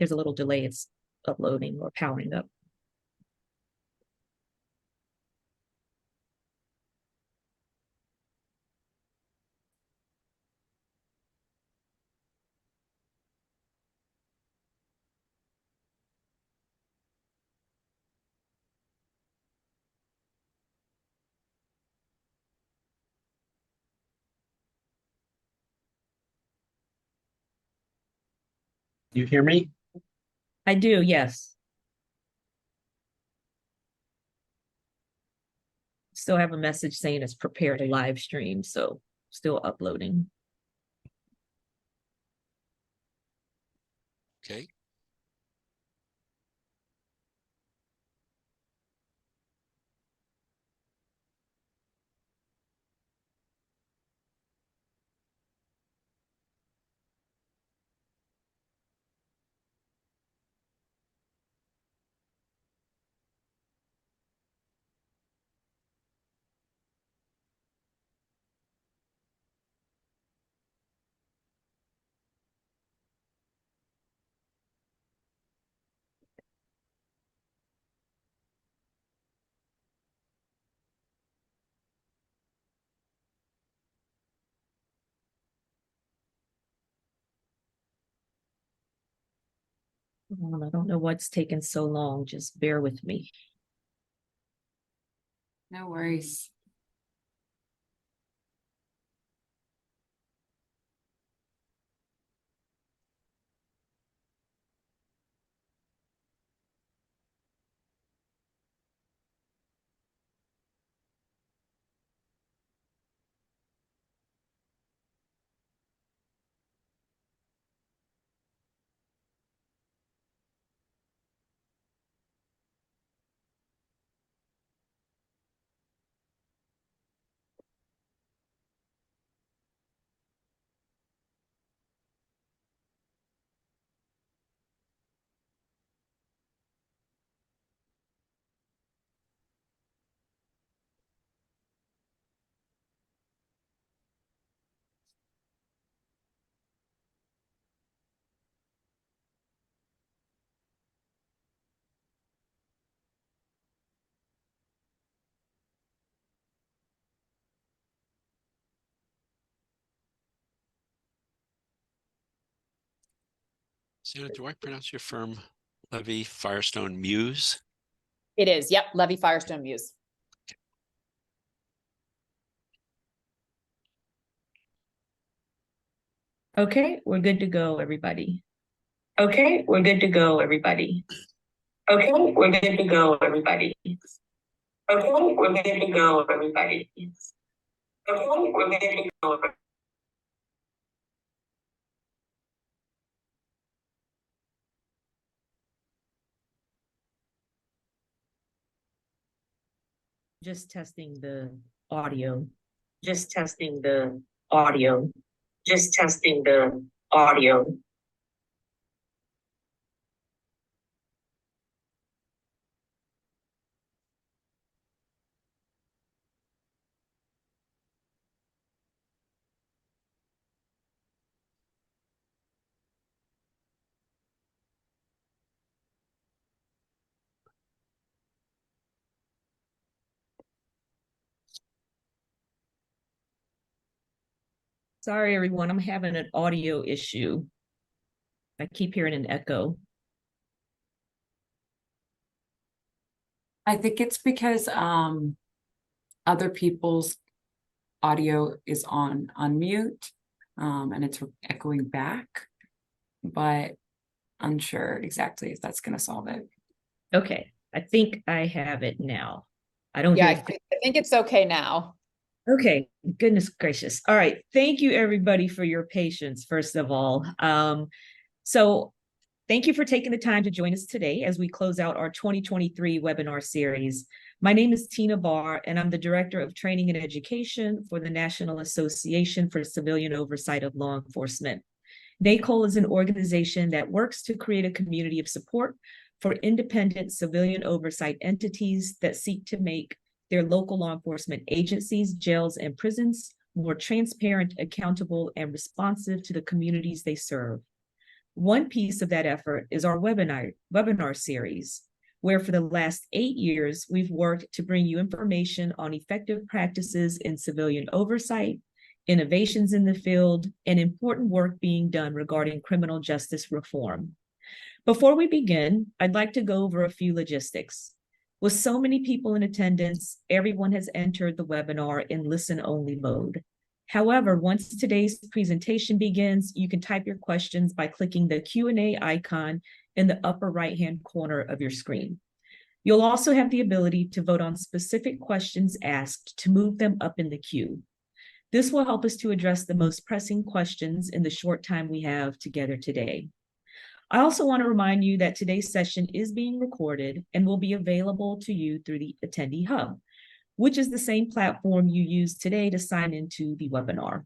there's a little delay. It's uploading or powering up. You hear me? I do, yes. Still have a message saying it's prepared a live stream, so still uploading. Okay. I don't know what's taken so long. Just bear with me. No worries. Santa, do I pronounce your firm Levy Firestone Muse? It is. Yep. Levy Firestone Muse. Okay, we're good to go, everybody. Okay, we're good to go, everybody. Okay, we're good to go, everybody. Okay, we're good to go, everybody. Okay, we're good to go. Just testing the audio. Just testing the audio. Just testing the audio. Sorry, everyone, I'm having an audio issue. I keep hearing an echo. I think it's because other people's audio is on mute and it's echoing back, but unsure exactly if that's going to solve it. Okay, I think I have it now. I don't Yeah, hear. I think it's okay now. Okay, goodness gracious. All right, thank you everybody for your patience, first of all. So thank you for taking the time to join us today as we close out our 2023 webinar series. My name is Tina Barr, and I'm the Director of Training and Education for the National Association for Civilian Oversight of Law Enforcement. NACOLE is an organization that works to create a community of support for independent civilian oversight entities that seek to make their local law enforcement agencies, jails, and prisons more transparent, accountable, and responsive to the communities they serve. One piece of that effort is our webinar series, where for the last 8 years, we've worked to bring you information on effective practices in civilian oversight, innovations in the field, and important work being done regarding criminal justice reform. Before we begin, I'd like to go over a few logistics. With so many people in attendance, everyone has entered the webinar in listen-only mode. However, once today's presentation begins, you can type your questions by clicking the Q&A icon in the upper right-hand corner of your screen. You'll also have the ability to vote on specific questions asked to move them up in the queue. This will help us to address the most pressing questions in the short time we have together today. I also want to remind you that today's session is being recorded and will be available to you through the Attendee Hub, which is the same platform you used today to sign into the webinar.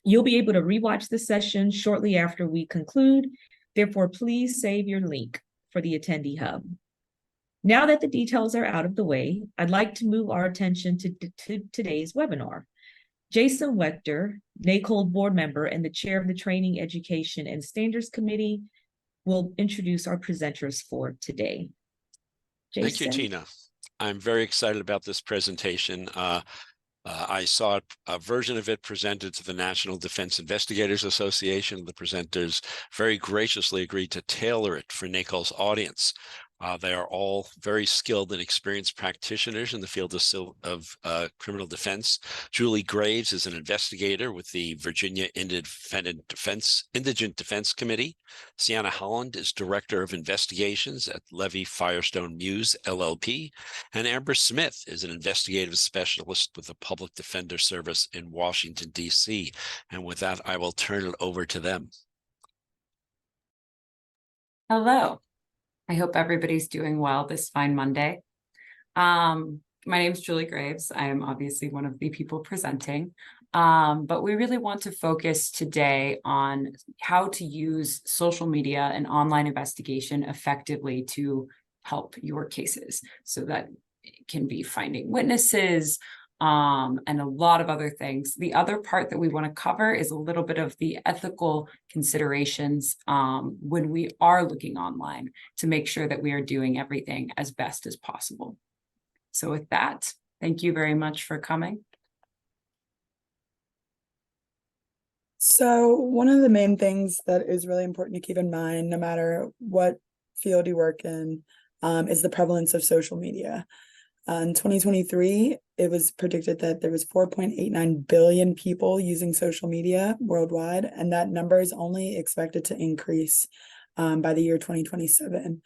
You'll be able to rewatch the session shortly after we conclude. Therefore, please save your link for the Attendee Hub. Now that the details are out of the way, I'd like to move our attention to today's webinar. Jason Wechter, NACOLE board member and the chair of the Training, Education, and Standards Committee, will introduce our presenters for today. Jason? Thank you, Tina. I'm very excited about this presentation. I saw a version of it presented to the National Defense Investigators Association. The presenters very graciously agreed to tailor it for NACOLE's audience. They are all very skilled and experienced practitioners in the field of criminal defense. Julie Graves is an investigator with the Virginia Indigent Defense Committee. Sienna Holland is Director of Investigations at Levy Firestone Muse, LLP. And Amber Smith is an investigative specialist with the Public Defender Service in Washington, D.C. And with that, I will turn it over to them. Hello. I hope everybody's doing well this fine Monday. My name is Julie Graves. I am obviously one of the people presenting, but we really want to focus today on how to use social media and online investigation effectively to help your cases. So that it can be finding witnesses, and a lot of other things. The other part that we want to cover is a little bit of the ethical considerations when we are looking online to make sure that we are doing everything as best as possible. So with that, thank you very much for coming. So one of the main things that is really important to keep in mind, no matter what field you work in, is the prevalence of social media. In 2023, it was predicted that there was 4.89 billion people using social media worldwide, and that number is only expected to increase by the year 2027.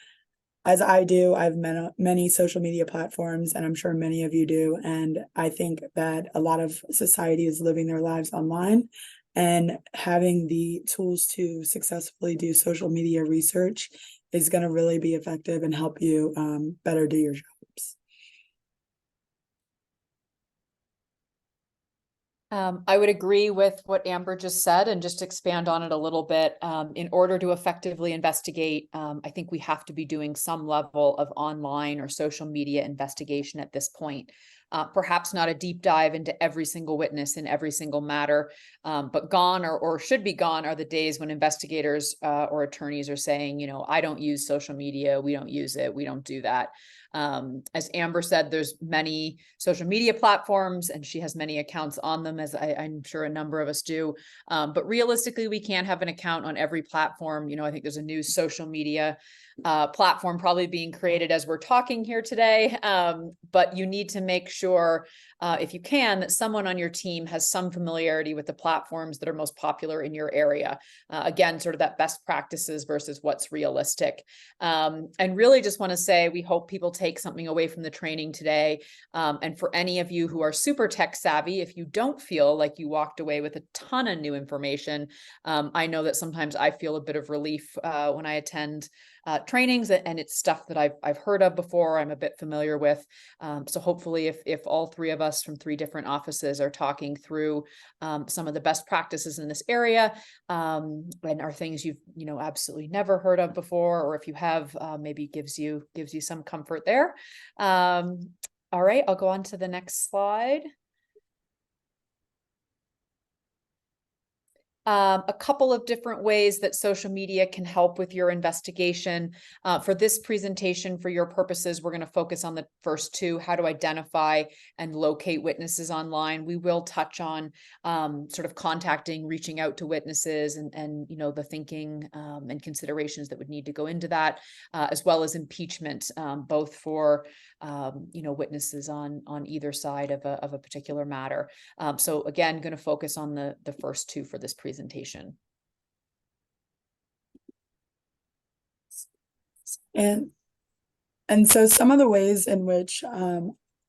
As I do, I have many social media platforms, and I'm sure many of you do, and I think that a lot of society is living their lives online, and having the tools to successfully do social media research is going to really be effective and help you better do your jobs. I would agree with what Amber just said and just expand on it a little bit. In order to effectively investigate, I think we have to be doing some level of online or social media investigation at this point. Perhaps not a deep dive into every single witness in every single matter, but gone or should be gone are the days when investigators or attorneys are saying, you know, I don't use social media, we don't use it, we don't do that. As Amber said, there's many social media platforms and she has many accounts on them, as I'm sure a number of us do. But realistically, we can't have an account on every platform. You know, I think there's a new social media platform probably being created as we're talking here today. But you need to make sure, if you can, that someone on your team has some familiarity with the platforms that are most popular in your area. Again, sort of that best practices versus what's realistic. And really just want to say, we hope people take something away from the training today. And for any of you who are super tech savvy, if you don't feel like you walked away with a ton of new information, I know that sometimes I feel a bit of relief when I attend trainings, and it's stuff that I've heard of before, I'm a bit familiar with. So hopefully if all three of us from three different offices are talking through some of the best practices in this area, and are things you've absolutely never heard of before, or if you have, maybe gives you some comfort there. All right, I'll go on to the next slide. a couple of different ways that social media can help with your investigation. For this presentation, for your purposes, we're going to focus on the first two, how to identify and locate witnesses online. We will touch on sort of contacting, reaching out to witnesses and you know, the thinking and considerations that would need to go into that, as well as impeachment, both for you know, witnesses on either side of a particular matter. So again, going to focus on the first two for this presentation. And so some of the ways in which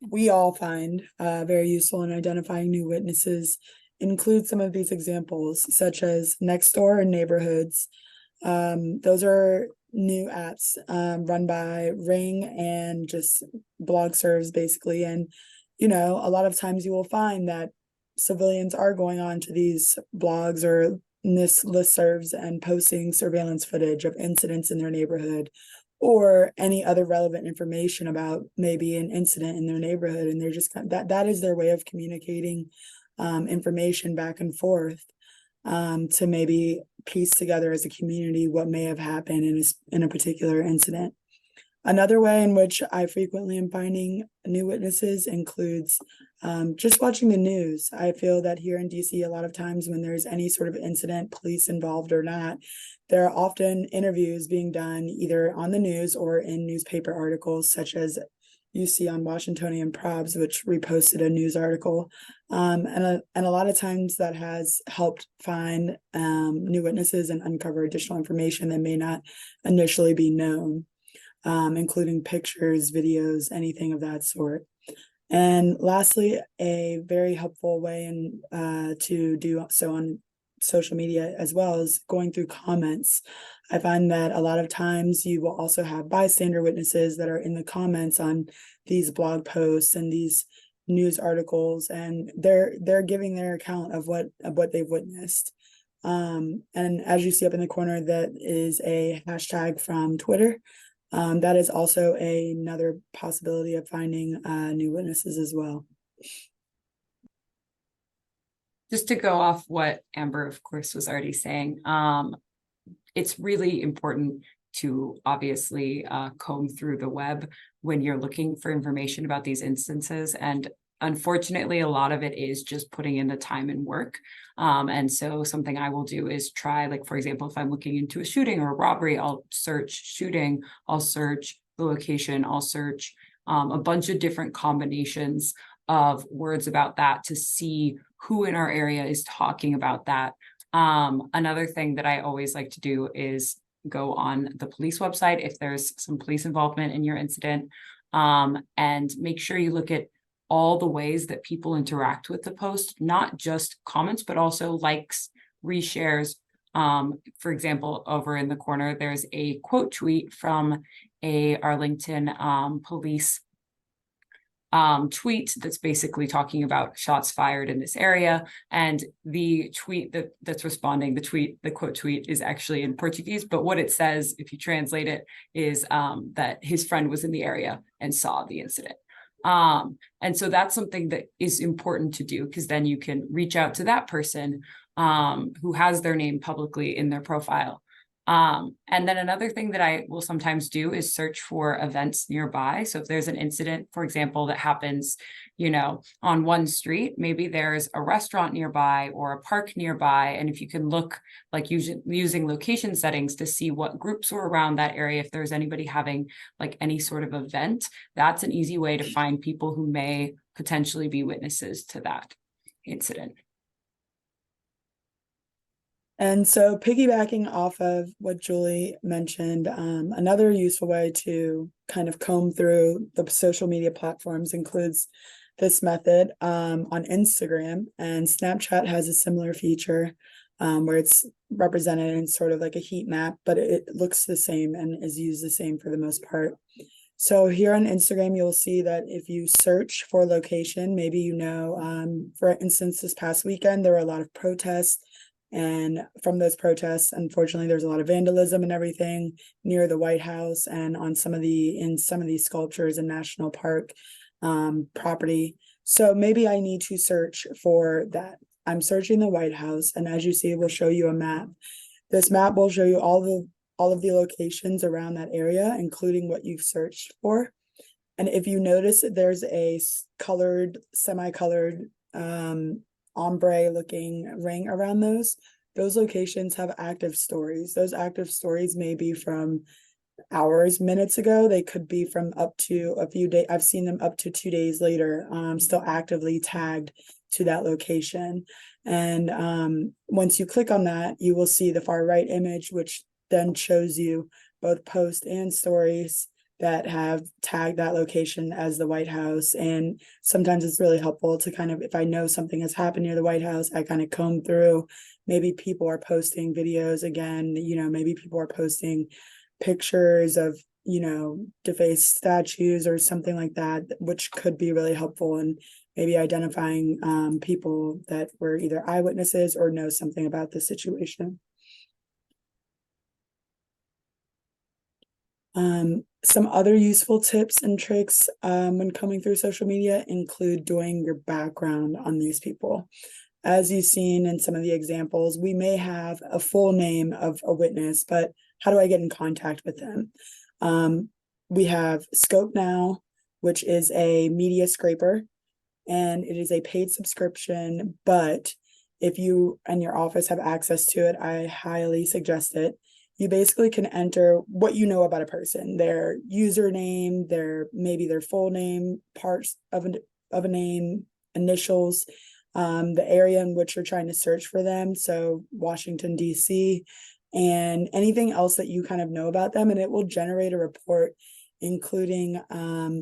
we all find very useful in identifying new witnesses include some of these examples, such as Nextdoor and Neighborhoods. Those are new apps run by Ring and just blog serves basically. And, you know, a lot of times you will find that civilians are going on to these blogs or this listservs and posting surveillance footage of incidents in their neighborhood or any other relevant information about maybe an incident in their neighborhood. And they're just that is their way of communicating information back and forth to maybe piece together as a community what may have happened in a particular incident. Another way in which I frequently am finding new witnesses includes just watching the news. I feel that here in DC, a lot of times when there's any sort of incident, police involved or not, there are often interviews being done either on the news or in newspaper articles, such as you see on Washingtonian Probs, which reposted a news article. And a lot of times that has helped find new witnesses and uncover additional information that may not initially be known. Including pictures, videos, anything of that sort. And lastly, a very helpful way to do so on social media as well is going through comments. I find that a lot of times you will also have bystander witnesses that are in the comments on these blog posts and these news articles, and they're giving their account of what they've witnessed. And as you see up in the corner, that is a hashtag from Twitter. That is also another possibility of finding new witnesses as well. Just to go off what Amber, of course, was already saying, it's really important to obviously comb through the web when you're looking for information about these instances. And unfortunately, a lot of it is just putting in the time and work. And so something I will do is try, like, for example, if I'm looking into a shooting or a robbery, I'll search shooting, I'll search the location, I'll search a bunch of different combinations of words about that to see who in our area is talking about that. Another thing that I always like to do is go on the police website if there's some police involvement in your incident, and make sure you look at all the ways that people interact with the post, not just comments, but also likes, reshares. For example, over in the corner, there's a quote tweet from a Arlington police tweet that's basically talking about shots fired in this area. And the tweet that's responding, the quote tweet is actually in Portuguese, but what it says, if you translate it, is that his friend was in the area and saw the incident. And so that's something that is important to do, because then you can reach out to that person who has their name publicly in their profile. And then another thing that I will sometimes do is search for events nearby. So if there's an incident, for example, that happens, you know, on one street, maybe there's a restaurant nearby or a park nearby. And if you can look, like using location settings to see what groups were around that area, if there's anybody having like any sort of event, that's an easy way to find people who may potentially be witnesses to that incident. And so piggybacking off of what Julie mentioned, another useful way to kind of comb through the social media platforms includes this method on Instagram, and Snapchat has a similar feature where it's represented in sort of like a heat map, but it looks the same and is used the same for the most part. So here on Instagram, you'll see that if you search for location, maybe, you know, for instance, this past weekend, there were a lot of protests. And from those protests, unfortunately, there's a lot of vandalism and everything near the White House and on some of these sculptures in National Park property. So maybe I need to search for that I'm searching the White House, and as you see, it will show you a map. This map will show you all of the locations around that area, including what you've searched for. And if you notice that there's a colored, semi-colored, ombre looking ring around those locations have active stories. Those active stories may be from hours, minutes ago. They could be from up to a few days. I've seen them up to 2 days later, still actively tagged to that location. And once you click on that, you will see the far right image, which then shows you both posts and stories that have tagged that location as the White House. And sometimes it's really helpful to kind of, if I know something has happened near the White House, I kind of comb through. Maybe people are posting videos again, maybe people are posting pictures of, defaced statues or something like that, which could be really helpful in maybe identifying people that were either eyewitnesses or know something about the situation. Some other useful tips and tricks when coming through social media include doing your background on these people. As you've seen in some of the examples, we may have a full name of a witness, but how do I get in contact with them? We have Scope Now, which is a media scraper, and it is a paid subscription, but if you and your office have access to it, I highly suggest it. You basically can enter what you know about a person, their username, maybe their full name, parts of a name, initials, the area in which you're trying to search for them, so Washington, D.C., and anything else that you kind of know about them, and it will generate a report including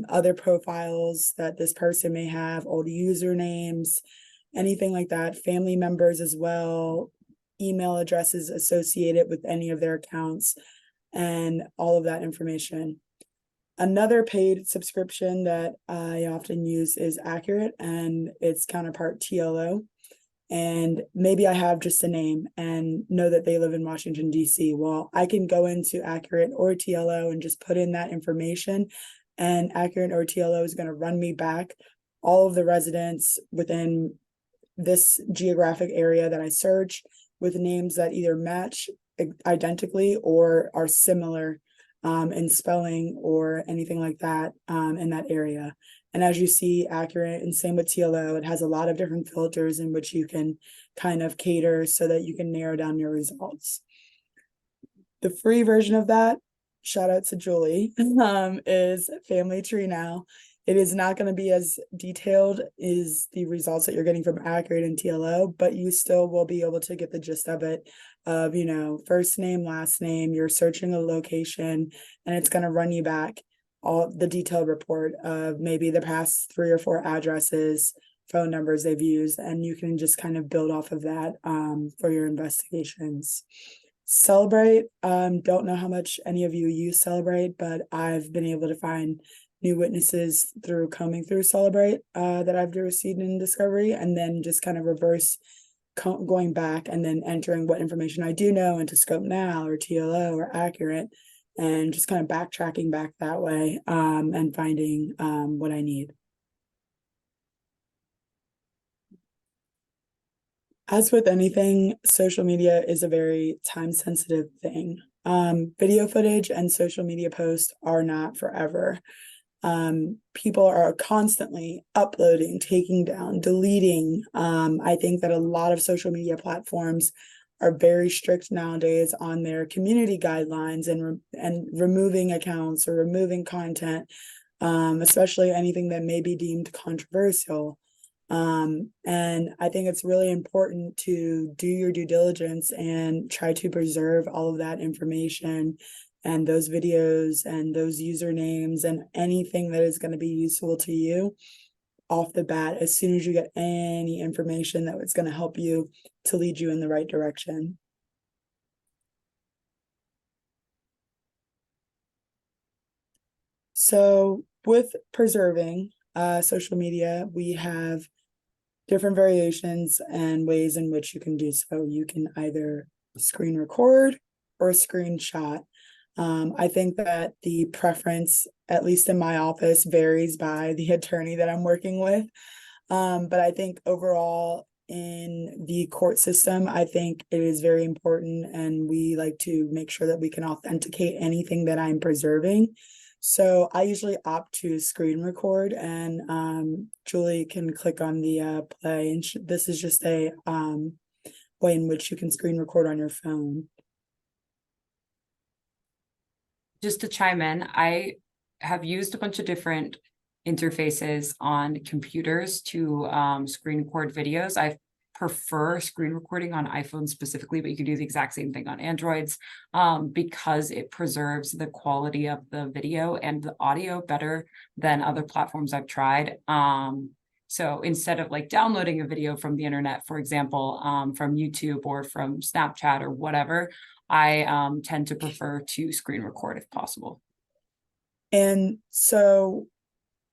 other profiles that this person may have, old usernames, anything like that, family members as well, email addresses associated with any of their accounts, and all of that information. Another paid subscription that I often use is Accurate, and its counterpart TLO. And maybe I have just a name and know that they live in Washington, D.C. Well, I can go into Accurate or TLO and just put in that information, and Accurate or TLO is going to run me back all of the residents within this geographic area that I search with names that either match identically or are similar in spelling or anything like that in that area. And as you see, Accurate, and same with TLO, it has a lot of different filters in which you can kind of cater so that you can narrow down your results. The free version of that, shout out to Julie, is Family Tree Now. It is not going to be as detailed as the results that you're getting from Accurate and TLO, but you still will be able to get the gist of it, of, first name, last name, you're searching a location, and it's going to run you back all the detailed report of maybe the past 3 or 4 addresses, phone numbers they've used, and you can just kind of build off of that for your investigations. Celebrate, don't know how much any of you use Celebrate, but I've been able to find new witnesses through combing through Celebrate that I've received in Discovery, and then just kind of reverse going back and then entering what information I do know into Scope Now or TLO or Accurate, and just kind of backtracking back that way and finding what I need. As with anything, social media is a very time-sensitive thing. Video footage and social media posts are not forever. People are constantly uploading, taking down, deleting. I think that a lot of social media platforms are very strict nowadays on their community guidelines and removing accounts or removing content, especially anything that may be deemed controversial. And I think it's really important to do your due diligence and try to preserve all of that information and those videos and those usernames and anything that is going to be useful to you off the bat as soon as you get any information that was going to help you to lead you in the right direction. So with preserving social media, we have different variations and ways in which you can do so. You can either screen record or screenshot. I think that the preference, at least in my office, varies by the attorney that I'm working with. But I think overall, in the court system, I think it is very important, and we like to make sure that we can authenticate anything that I'm preserving. So I usually opt to screen record, and Julie can click on the play, and this is just a way in which you can screen record on your phone. Just to chime in, I have used a bunch of different interfaces on computers to screen record videos. I prefer screen recording on iPhone specifically, but you can do the exact same thing on Androids because it preserves the quality of the video and the audio better than other platforms I've tried. So instead of like downloading a video from the internet, for example, from YouTube or from Snapchat or whatever, I tend to prefer to screen record if possible. And so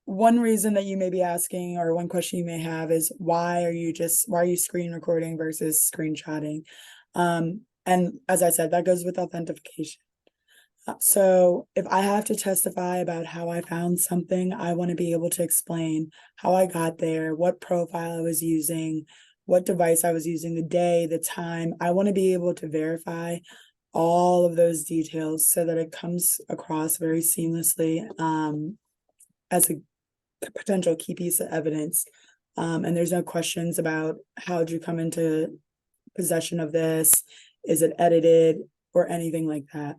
one reason that you may be asking, or one question you may have, is why are you screen recording versus screenshotting? And as I said, that goes with authentication. So if I have to testify about how I found something, I want to be able to explain how I got there, what profile I was using, what device I was using, the day, the time. I want to be able to verify all of those details so that it comes across very seamlessly as a potential key piece of evidence. And there's no questions about how did you come into possession of this, is it edited, or anything like that.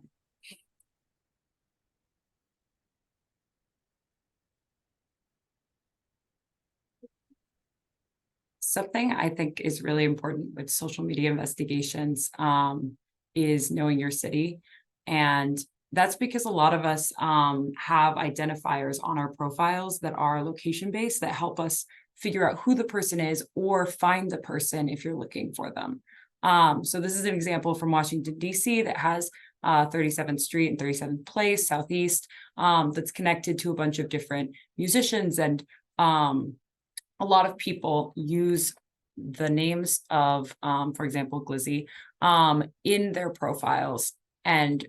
Something I think is really important with social media investigations is knowing your city. And that's because a lot of us have identifiers on our profiles that are location-based that help us figure out who the person is or find the person if you're looking for them. So this is an example from Washington, D.C. that has 37th Street and 37th Place, Southeast, that's connected to a bunch of different musicians, and a lot of people use the names of, for example, Glizzy, in their profiles. And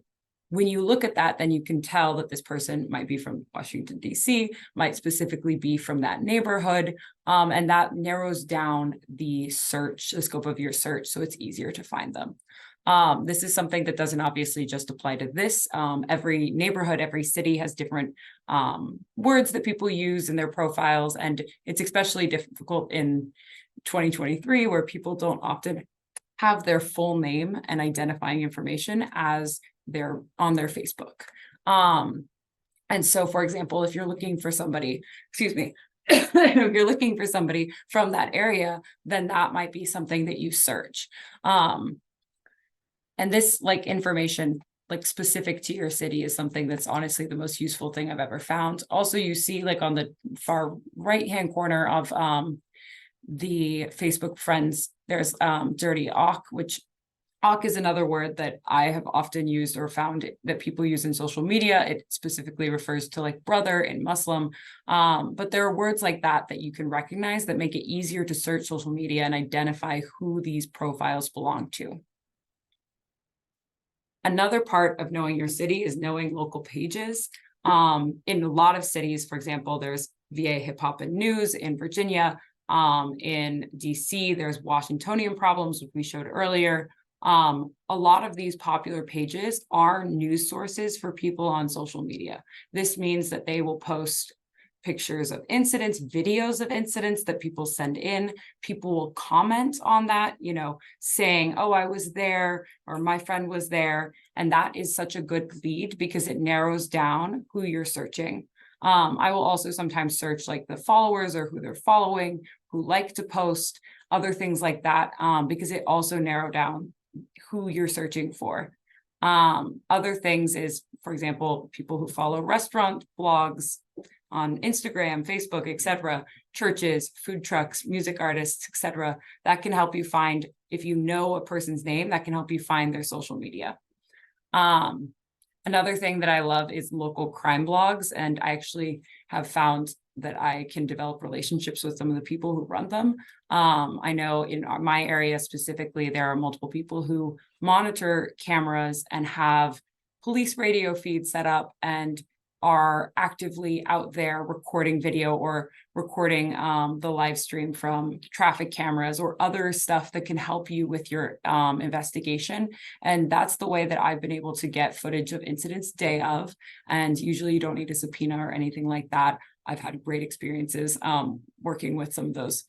when you look at that, then you can tell that this person might be from Washington, D.C., might specifically be from that neighborhood. And that narrows down the scope of your search, so it's easier to find them. This is something that doesn't obviously just apply to this. Every neighborhood, every city has different words that people use in their profiles, and it's especially difficult in 2023 where people don't often have their full name and identifying information as they're on their Facebook. And so, for example, if you're looking for somebody, if you're looking for somebody from that area, then that might be something that you search. And this information specific to your city is something that's honestly the most useful thing I've ever found. Also, you see on the far right-hand corner of the Facebook friends, there's dirty awk, which awk is another word that I have often used or found that people use in social media. It specifically refers to brother in Muslim. But there are words like that that you can recognize that make it easier to search social media and identify who these profiles belong to. Another part of knowing your city is knowing local pages. In a lot of cities, for example, there's VA Hip Hop and News in Virginia. In DC, there's Washingtonian Problems, which we showed earlier. A lot of these popular pages are news sources for people on social media. This means that they will post pictures of incidents, videos of incidents that people send in. People will comment on that, saying, oh, I was there, or my friend was there. And that is such a good lead because it narrows down who you're searching. I will also sometimes search the followers or who they're following, who like to post, other things like that, because it also narrows down who you're searching for. Other things is, for example, people who follow restaurant blogs on Instagram, Facebook, etc., churches, food trucks, music artists, etc. That can help you find, if you know a person's name, that can help you find their social media. Another thing that I love is local crime blogs, and I actually have found that I can develop relationships with some of the people who run them. I know in my area specifically, there are multiple people who monitor cameras and have police radio feeds set up, and are actively out there recording video or recording the live stream from traffic cameras or other stuff that can help you with your investigation. And that's the way that I've been able to get footage of incidents day of. And usually you don't need a subpoena or anything like that. I've had great experiences working with some of those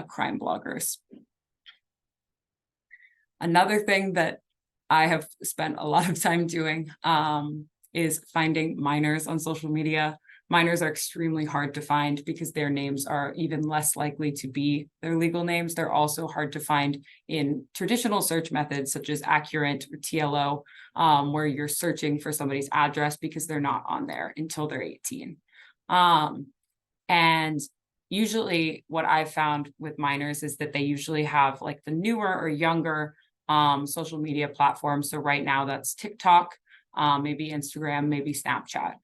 crime bloggers. Another thing that I have spent a lot of time doing is finding minors on social media. Minors are extremely hard to find because their names are even less likely to be their legal names. They're also hard to find in traditional search methods such as Accurate or TLO, where you're searching for somebody's address because they're not on there until they're 18. And usually what I've found with minors is that they usually have like the newer or younger social media platforms. So right now that's TikTok, maybe Instagram, maybe Snapchat.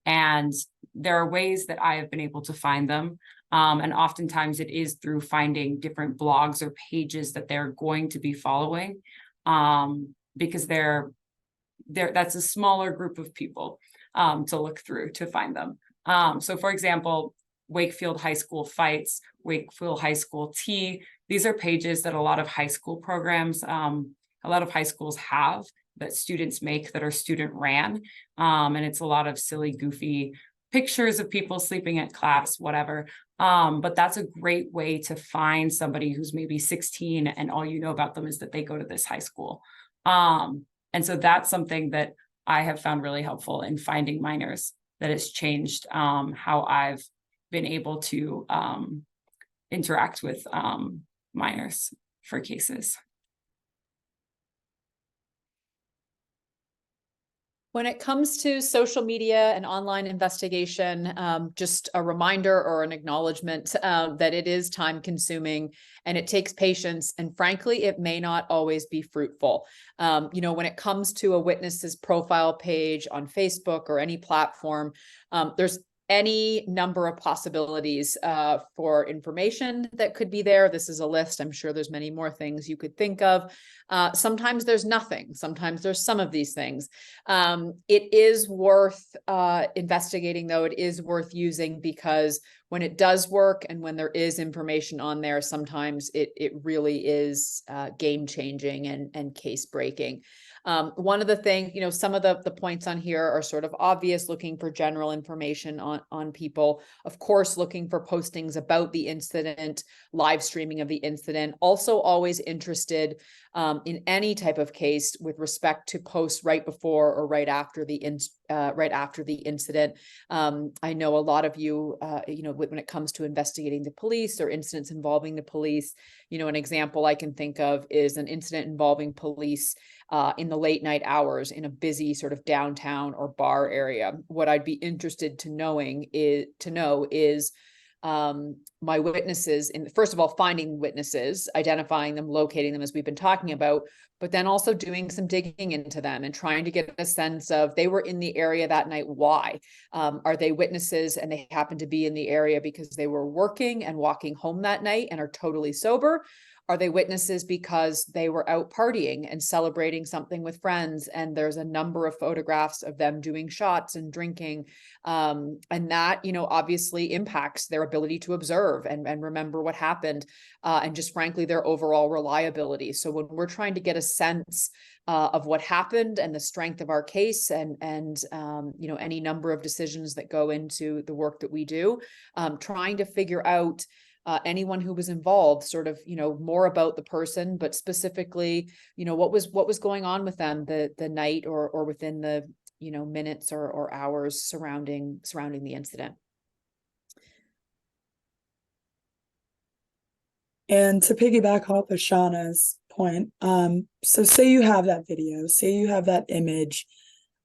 And there are ways that I have been able to find them. And oftentimes it is through finding different blogs or pages that they're going to be following, because that's a smaller group of people to look through to find them. So for example, Wakefield High School Fights, Wakefield High School Tea, these are pages that a lot of high school programs, a lot of high schools have that students make that are student ran. And it's a lot of silly, goofy pictures of people sleeping at class, whatever. But that's a great way to find somebody who's maybe 16 and all you know about them is that they go to this high school. And so that's something that I have found really helpful in finding minors, that has changed how I've been able to interact with minors for cases. When it comes to social media and online investigation, just a reminder or an acknowledgement that it is time consuming and it takes patience. And frankly, it may not always be fruitful. When it comes to a witness's profile page on Facebook or any platform, there's any number of possibilities for information that could be there. This is a list. I'm sure there's many more things you could think of. Sometimes there's nothing. Sometimes there's some of these things. It is worth investigating, though. It is worth using because when it does work and when there is information on there, sometimes it really is game changing and case breaking. One of the things, some of the points on here are sort of obvious, looking for general information on people, of course, looking for postings about the incident, live streaming of the incident, also always interested in any type of case with respect to posts right before or right after the incident. I know a lot of you, when it comes to investigating the police or incidents involving the police, an example I can think of is an incident involving police in the late night hours in a busy sort of downtown or bar area. What I'd be interested to know is my witnesses, first of all, finding witnesses, identifying them, locating them as we've been talking about, but then also doing some digging into them and trying to get a sense of they were in the area that night. Why? Are they witnesses and they happen to be in the area because they were working and walking home that night and are totally sober? Are they witnesses because they were out partying and celebrating something with friends? And there's a number of photographs of them doing shots and drinking. And that, obviously impacts their ability to observe and remember what happened, and just frankly, their overall reliability. So when we're trying to get a sense of what happened and the strength of our case and any number of decisions that go into the work that we do, trying to figure out anyone who was involved, sort of, more about the person, but specifically, what was going on with them the night or within the, minutes or hours surrounding the incident. And to piggyback off of Shauna's point, so say you have that video, say you have that image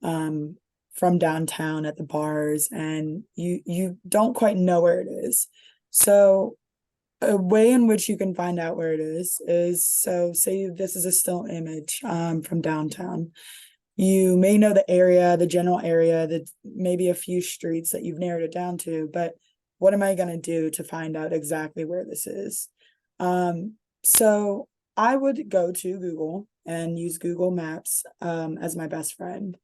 from downtown at the bars, and you don't quite know where it is. So a way in which you can find out where it is so say this is a still image from downtown. You may know the area, the general area, that maybe a few streets that you've narrowed it down to, but what am I going to do to find out exactly where this is? So I would go to Google and use Google Maps as my best friend.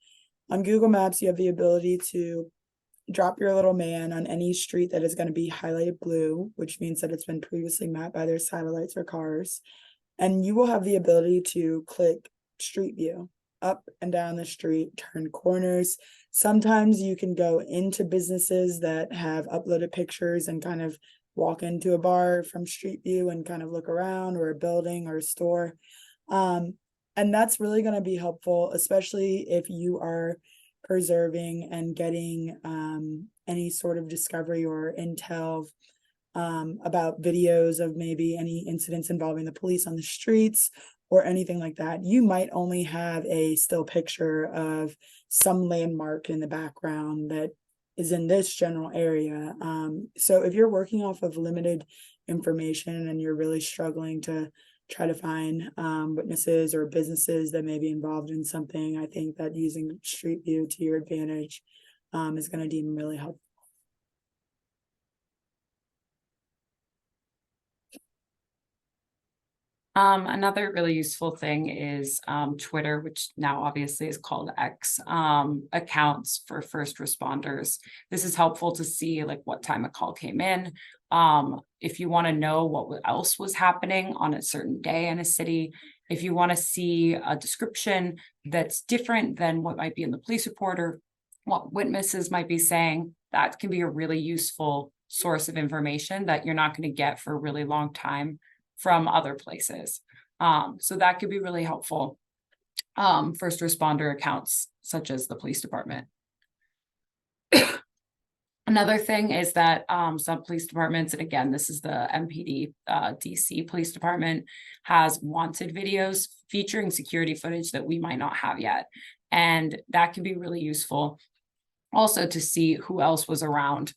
On Google Maps, you have the ability to drop your little man on any street that is going to be highlighted blue, which means that it's been previously mapped by their satellites or cars. And you will have the ability to click Street View up and down the street, turn corners. Sometimes you can go into businesses that have uploaded pictures and kind of walk into a bar from Street View and kind of look around, or a building or a store. And that's really going to be helpful, especially if you are preserving and getting any sort of discovery or intel about videos of maybe any incidents involving the police on the streets or anything like that. You might only have a still picture of some landmark in the background that is in this general area. So if you're working off of limited information and you're really struggling to try to find witnesses or businesses that may be involved in something, I think that using Street View to your advantage is going to deem really helpful. Another really useful thing is Twitter, which now obviously is called X, accounts for first responders. This is helpful to see like what time a call came in. If you want to know what else was happening on a certain day in a city, if you want to see a description that's different than what might be in the police report or what witnesses might be saying, that can be a really useful source of information that you're not going to get for a really long time from other places. So that could be really helpful. First responder accounts, such as the police department. Another thing is that some police departments, and again, this is the MPD DC Police Department, has wanted videos featuring security footage that we might not have yet. And that can be really useful also to see who else was around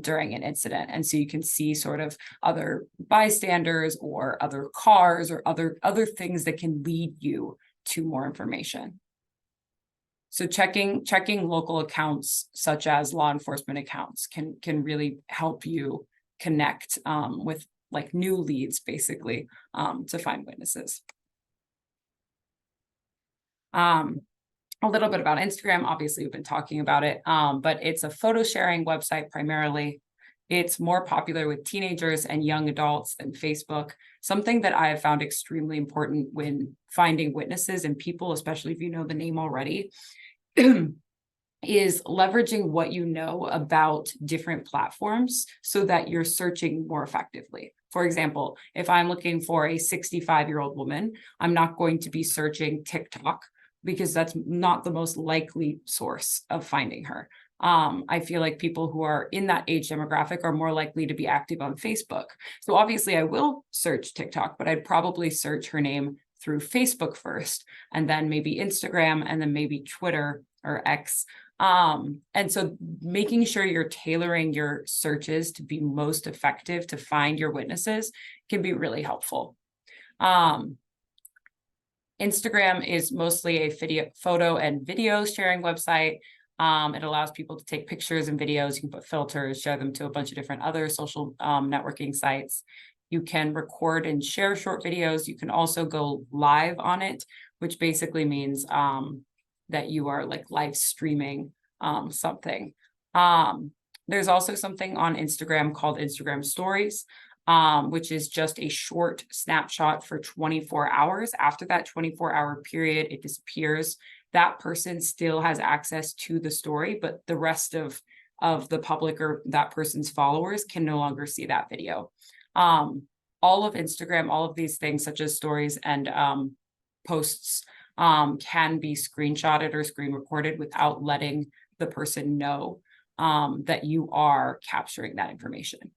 during an incident. And so you can see sort of other bystanders or other cars or other things that can lead you to more information. So checking local accounts, such as law enforcement accounts, can really help you connect with like new leads, basically, to find witnesses. A little bit about Instagram. Obviously, we've been talking about it, but it's a photo sharing website primarily. It's more popular with teenagers and young adults than Facebook. Something that I have found extremely important when finding witnesses and people, especially if you know the name already, is leveraging what you know about different platforms so that you're searching more effectively. For example, if I'm looking for a 65-year-old woman, I'm not going to be searching TikTok, because that's not the most likely source of finding her. I feel like people who are in that age demographic are more likely to be active on Facebook. So obviously I will search TikTok, but I'd probably search her name through Facebook first, and then maybe Instagram, and then maybe Twitter or X. And so making sure you're tailoring your searches to be most effective to find your witnesses can be really helpful. Instagram is mostly a photo and video sharing website. It allows people to take pictures and videos. You can put filters, share them to a bunch of different other social networking sites. You can record and share short videos. You can also go live on it, which basically means that you are like live streaming something. There's also something on Instagram called Instagram Stories, which is just a short snapshot for 24 hours. After that 24-hour period, it disappears. That person still has access to the story, but the rest of the public or that person's followers can no longer see that video. All of Instagram, all of these things such as stories and posts can be screenshotted or screen recorded without letting the person know that you are capturing that information.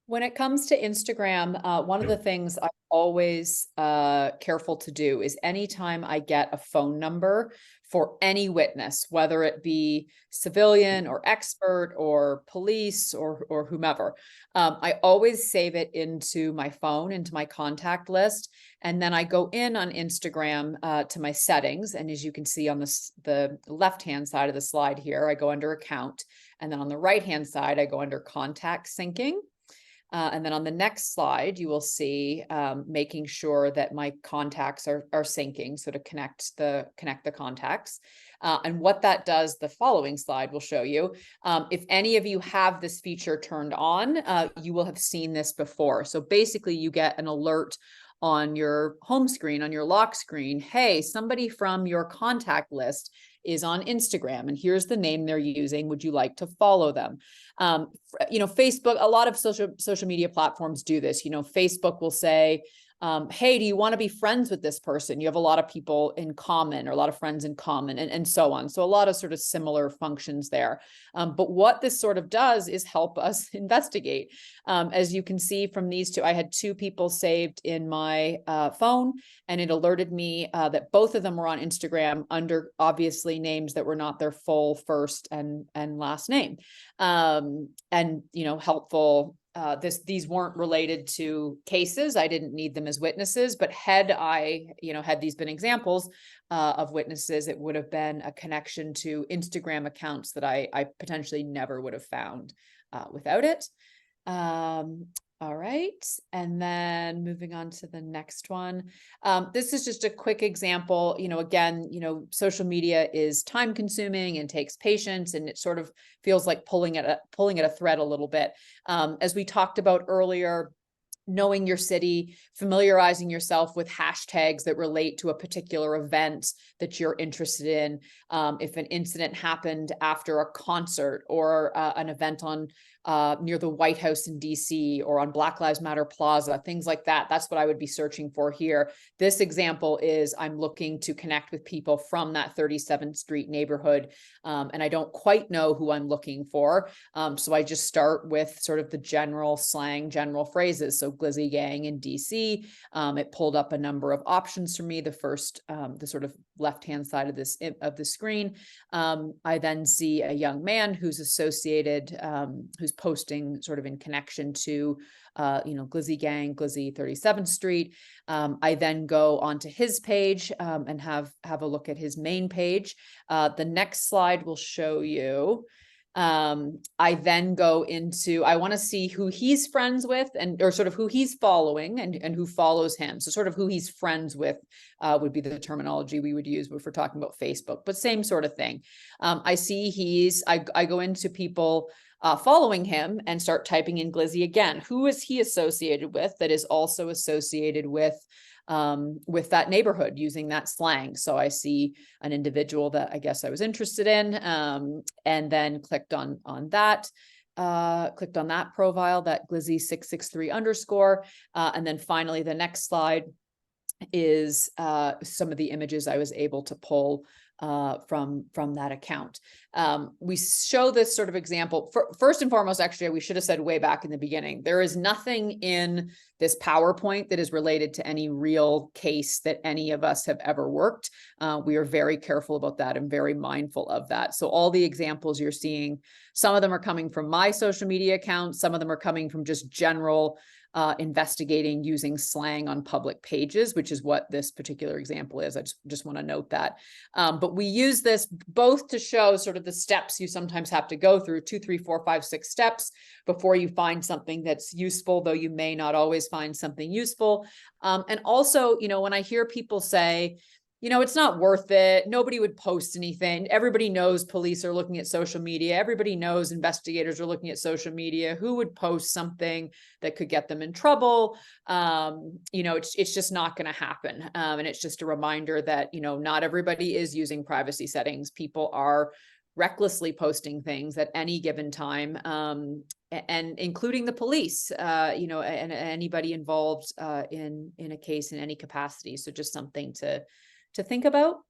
When it comes to Instagram, one of the things I'm always careful to do is anytime I get a phone number for any witness, whether it be civilian or expert or police or whomever, I always save it into my phone, into my contact list. And then I go in on Instagram to my settings. And as you can see on the left-hand side of the slide here, I go under account. And then on the right-hand side, I go under contact syncing. And then on the next slide, you will see making sure that my contacts are syncing, so to connect the contacts. And what that does, the following slide will show you. If any of you have this feature turned on, you will have seen this before. So basically, you get an alert on your home screen, on your lock screen. Hey, somebody from your contact list is on Instagram, and here's the name they're using. Would you like to follow them? Facebook, a lot of social media platforms do this. Facebook will say, hey, do you want to be friends with this person? You have a lot of people in common, or a lot of friends in common, and so on. So a lot of sort of similar functions there. But what this sort of does is help us investigate. As you can see from these two, I had 2 people saved in my phone, and it alerted me that both of them were on Instagram under obviously names that were not their full first and last name. And helpful. These weren't related to cases. I didn't need them as witnesses, but had these been examples of witnesses, it would have been a connection to Instagram accounts that I potentially never would have found without it. All right, and then moving on to the next one. This is just a quick example. Again, social media is time consuming and takes patience, and it sort of feels like pulling at a thread a little bit. As we talked about earlier, knowing your city, familiarizing yourself with hashtags that relate to a particular event that you're interested in. If an incident happened after a concert or an event on near the White House in DC, or on Black Lives Matter Plaza, things like that. That's what I would be searching for here. This example is I'm looking to connect with people from that 37th Street neighborhood, and I don't quite know who I'm looking for. So I just start with sort of the general slang, general phrases. So Glizzy Gang in DC. It pulled up a number of options for me. The first, the sort of left-hand side of the screen. I then see a young man who's associated, who's posting sort of in connection to, Glizzy Gang, Glizzy 37th Street. I then go onto his page and have a look at his main page. The next slide will show you. I then go into, I want to see who he's friends with, or sort of who he's following and who follows him. So sort of who he's friends with would be the terminology we would use if we're talking about Facebook, but same sort of thing. I see I go into people following him and start typing in Glizzy again. Who is he associated with that is also associated with that neighborhood, using that slang? So I see an individual that I guess I was interested in, and then clicked on that. Clicked on that profile, that Glizzy 663 _, and then finally the next slide is some of the images I was able to pull from that account. We show this sort of example. First and foremost, actually, we should have said way back in the beginning, there is nothing in this PowerPoint that is related to any real case that any of us have ever worked. We are very careful about that and very mindful of that. So all the examples you're seeing, some of them are coming from my social media accounts, some of them are coming from just general investigating using slang on public pages, which is what this particular example is. I just want to note that. But we use this both to show sort of the steps you sometimes have to go through, 2, 3, 4, 5, 6 steps before you find something that's useful, though you may not always find something useful. And also, when I hear people say, it's not worth it, nobody would post anything. Everybody knows police are looking at social media. Everybody knows investigators are looking at social media. Who would post something that could get them in trouble? It's just not going to happen. And it's just a reminder that, not everybody is using privacy settings. People are recklessly posting things at any given time, and including the police, and anybody involved in a case in any capacity. So just something to think about.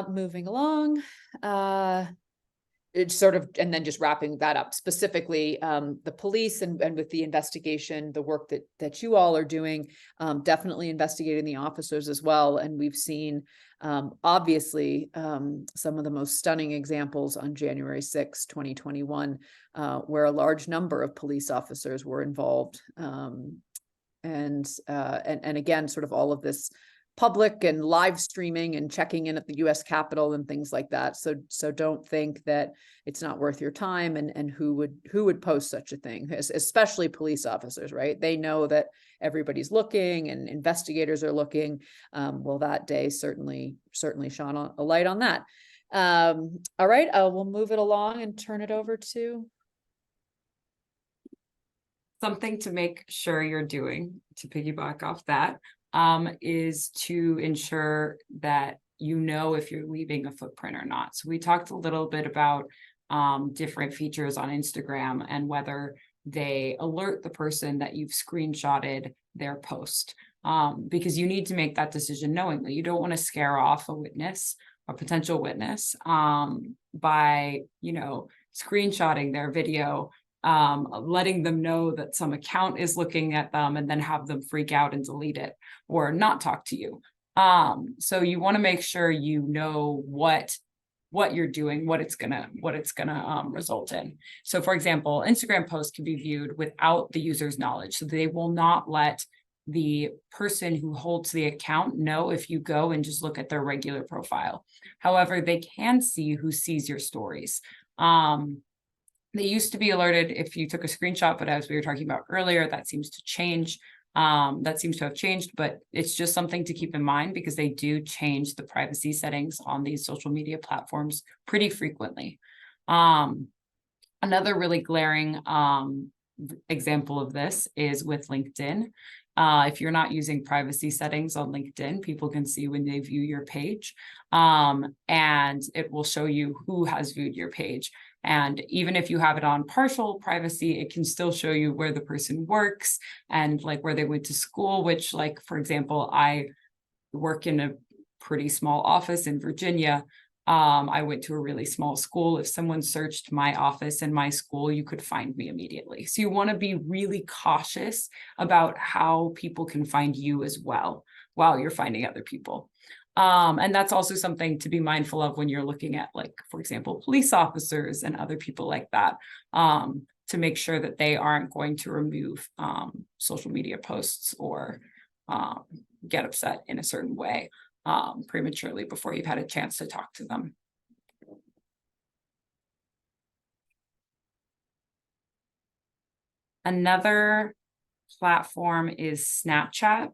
Moving along, it's sort of, and then just wrapping that up, specifically the police and with the investigation, the work that you all are doing, definitely investigating the officers as well. And we've seen obviously some of the most stunning examples on January 6, 2021, where a large number of police officers were involved. And again, sort of all of this public and live streaming and checking in at the US Capitol and things like that. So don't think that it's not worth your time, and who would post such a thing, especially police officers, right? They know that everybody's looking and investigators are looking. Well, that day certainly shone a light on that. All right, we'll move it along and turn it over to. Something to make sure you're doing, to piggyback off that, is to ensure that you know if you're leaving a footprint or not. So we talked a little bit about different features on Instagram and whether they alert the person that you've screenshotted their post, because you need to make that decision knowingly. You don't want to scare off a witness, a potential witness, by, you know, screenshotting their video, letting them know that some account is looking at them, and then have them freak out and delete it or not talk to you. So you want to make sure you know what you're doing, what it's gonna result in. So for example, Instagram posts can be viewed without the user's knowledge. So they will not let the person who holds the account know if you go and just look at their regular profile. However, they can see who sees your stories. They used to be alerted if you took a screenshot, but as we were talking about earlier, that seems to change. That seems to have changed, but it's just something to keep in mind because they do change the privacy settings on these social media platforms pretty frequently. Another really glaring example of this is with LinkedIn. If you're not using privacy settings on LinkedIn, people can see when they view your page, and it will show you who has viewed your page. And even if you have it on partial privacy, it can still show you where the person works and like where they went to school, which, like, for example, I work in a pretty small office in Virginia. I went to a really small school. If someone searched my office and my school, you could find me immediately. So you want to be really cautious about how people can find you as well while you're finding other people. And that's also something to be mindful of when you're looking at, like, for example, police officers and other people like that, to make sure that they aren't going to remove social media posts or get upset in a certain way prematurely before you've had a chance to talk to them. Another platform is Snapchat,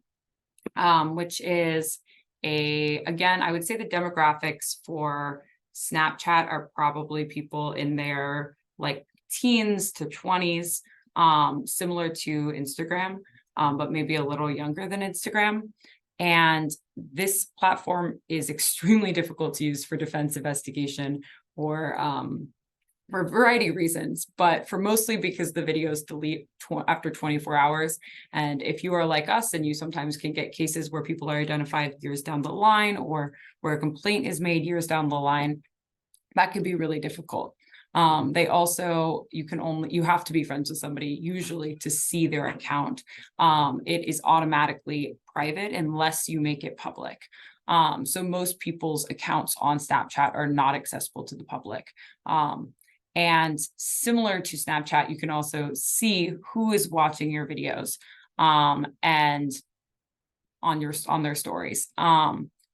which is again, I would say the demographics for Snapchat are probably people in their like teens to 20s, similar to Instagram, but maybe a little younger than Instagram. And this platform is extremely difficult to use for defense investigation or for a variety of reasons, but for mostly because the videos delete after 24 hours. And if you are like us, and you sometimes can get cases where people are identified years down the line or where a complaint is made years down the line, that can be really difficult. They also, you have to be friends with somebody usually to see their account. It is automatically private unless you make it public. So most people's accounts on Snapchat are not accessible to the public. And similar to Snapchat, you can also see who is watching your videos and on their stories.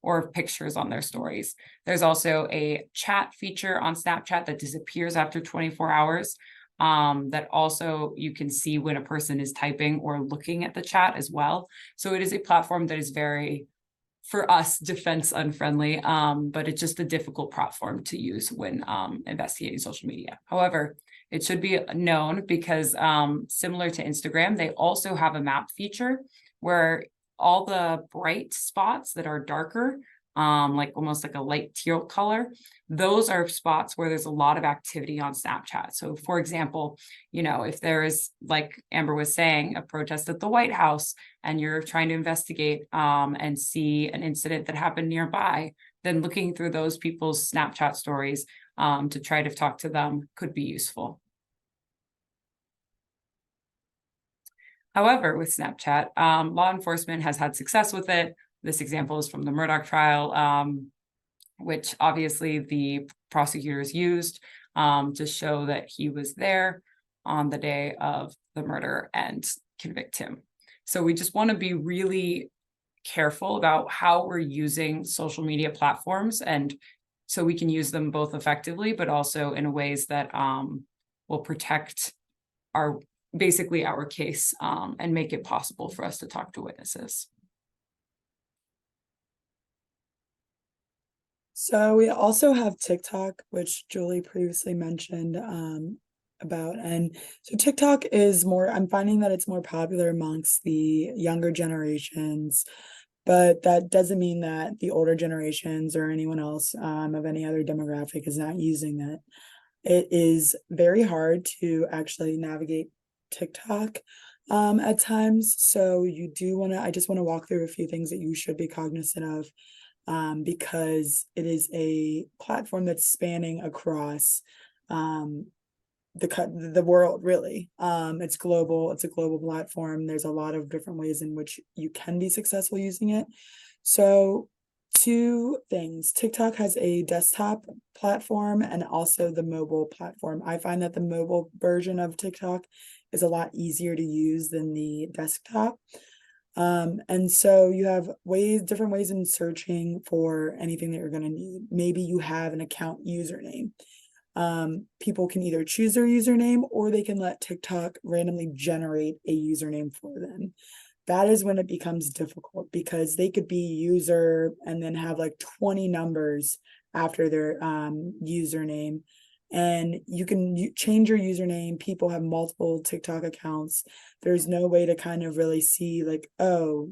Or pictures on their stories. There's also a chat feature on Snapchat that disappears after 24 hours. That also you can see when a person is typing or looking at the chat as well. So it is a platform that is very, for us, defense unfriendly, but it's just a difficult platform to use when investigating social media. However, it should be known because similar to Instagram, they also have a map feature where all the bright spots that are darker, like almost like a light teal color, those are spots where there's a lot of activity on Snapchat. So for example, you know, if there is, like Amber was saying, a protest at the White House and you're trying to investigate and see an incident that happened nearby, then looking through those people's Snapchat stories to try to talk to them could be useful. However, with Snapchat, law enforcement has had success with it. This example is from the Murdaugh trial, which obviously the prosecutors used to show that he was there on the day of the murder and convict him. So we just want to be really careful about how we're using social media platforms, and so we can use them both effectively, but also in ways that will protect our basically our case and make it possible for us to talk to witnesses. So we also have TikTok, which Julie previously mentioned about. And so TikTok is more, I'm finding that it's more popular amongst the younger generations, but that doesn't mean that the older generations or anyone else of any other demographic is not using it. It is very hard to actually navigate TikTok at times. So you do want to, I just want to walk through a few things that you should be cognizant of. Because it is a platform that's spanning across the world, really. It's global, it's a global platform. There's a lot of different ways in which you can be successful using it. So two things: TikTok has a desktop platform and also the mobile platform. I find that the mobile version of TikTok is a lot easier to use than the desktop. And so you have different ways in searching for anything that you're going to need. Maybe you have an account username. People can either choose their username or they can let TikTok randomly generate a username for them. That is when it becomes difficult, because they could be user and then have like 20 numbers after their username. And you can change your username. People have multiple TikTok accounts. There's no way to kind of really see like, oh,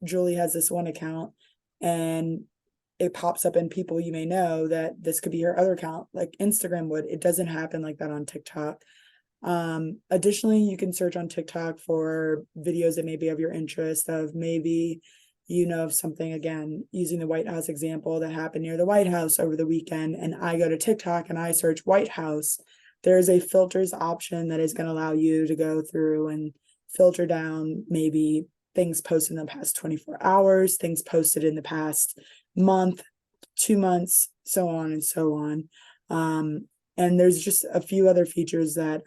Julie has this one account and it pops up in people you may know that this could be her other account, like Instagram would. It doesn't happen like that on TikTok. Additionally, you can search on TikTok for videos that may be of your interest, of maybe of something, again, using the White House example that happened near the White House over the weekend, and I go to TikTok and I search White House. There's a filters option that is going to allow you to go through and filter down maybe things posted in the past 24 hours, things posted in the past month, 2 months, so on and so on. And there's just a few other features that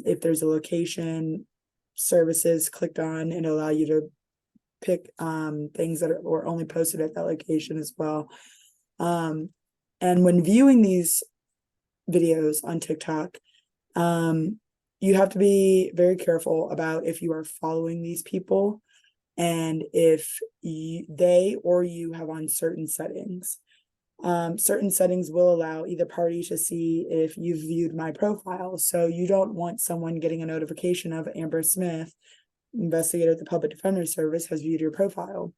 if there's a location services clicked on, it'll allow you to pick things that are only posted at that location as well. And when viewing these videos on TikTok, you have to be very careful about if you are following these people and if they or you have on certain settings. Certain settings will allow either party to see if you've viewed my profile. So you don't want someone getting a notification of Amber Smith, investigator at the Public Defender Service, has viewed your profile.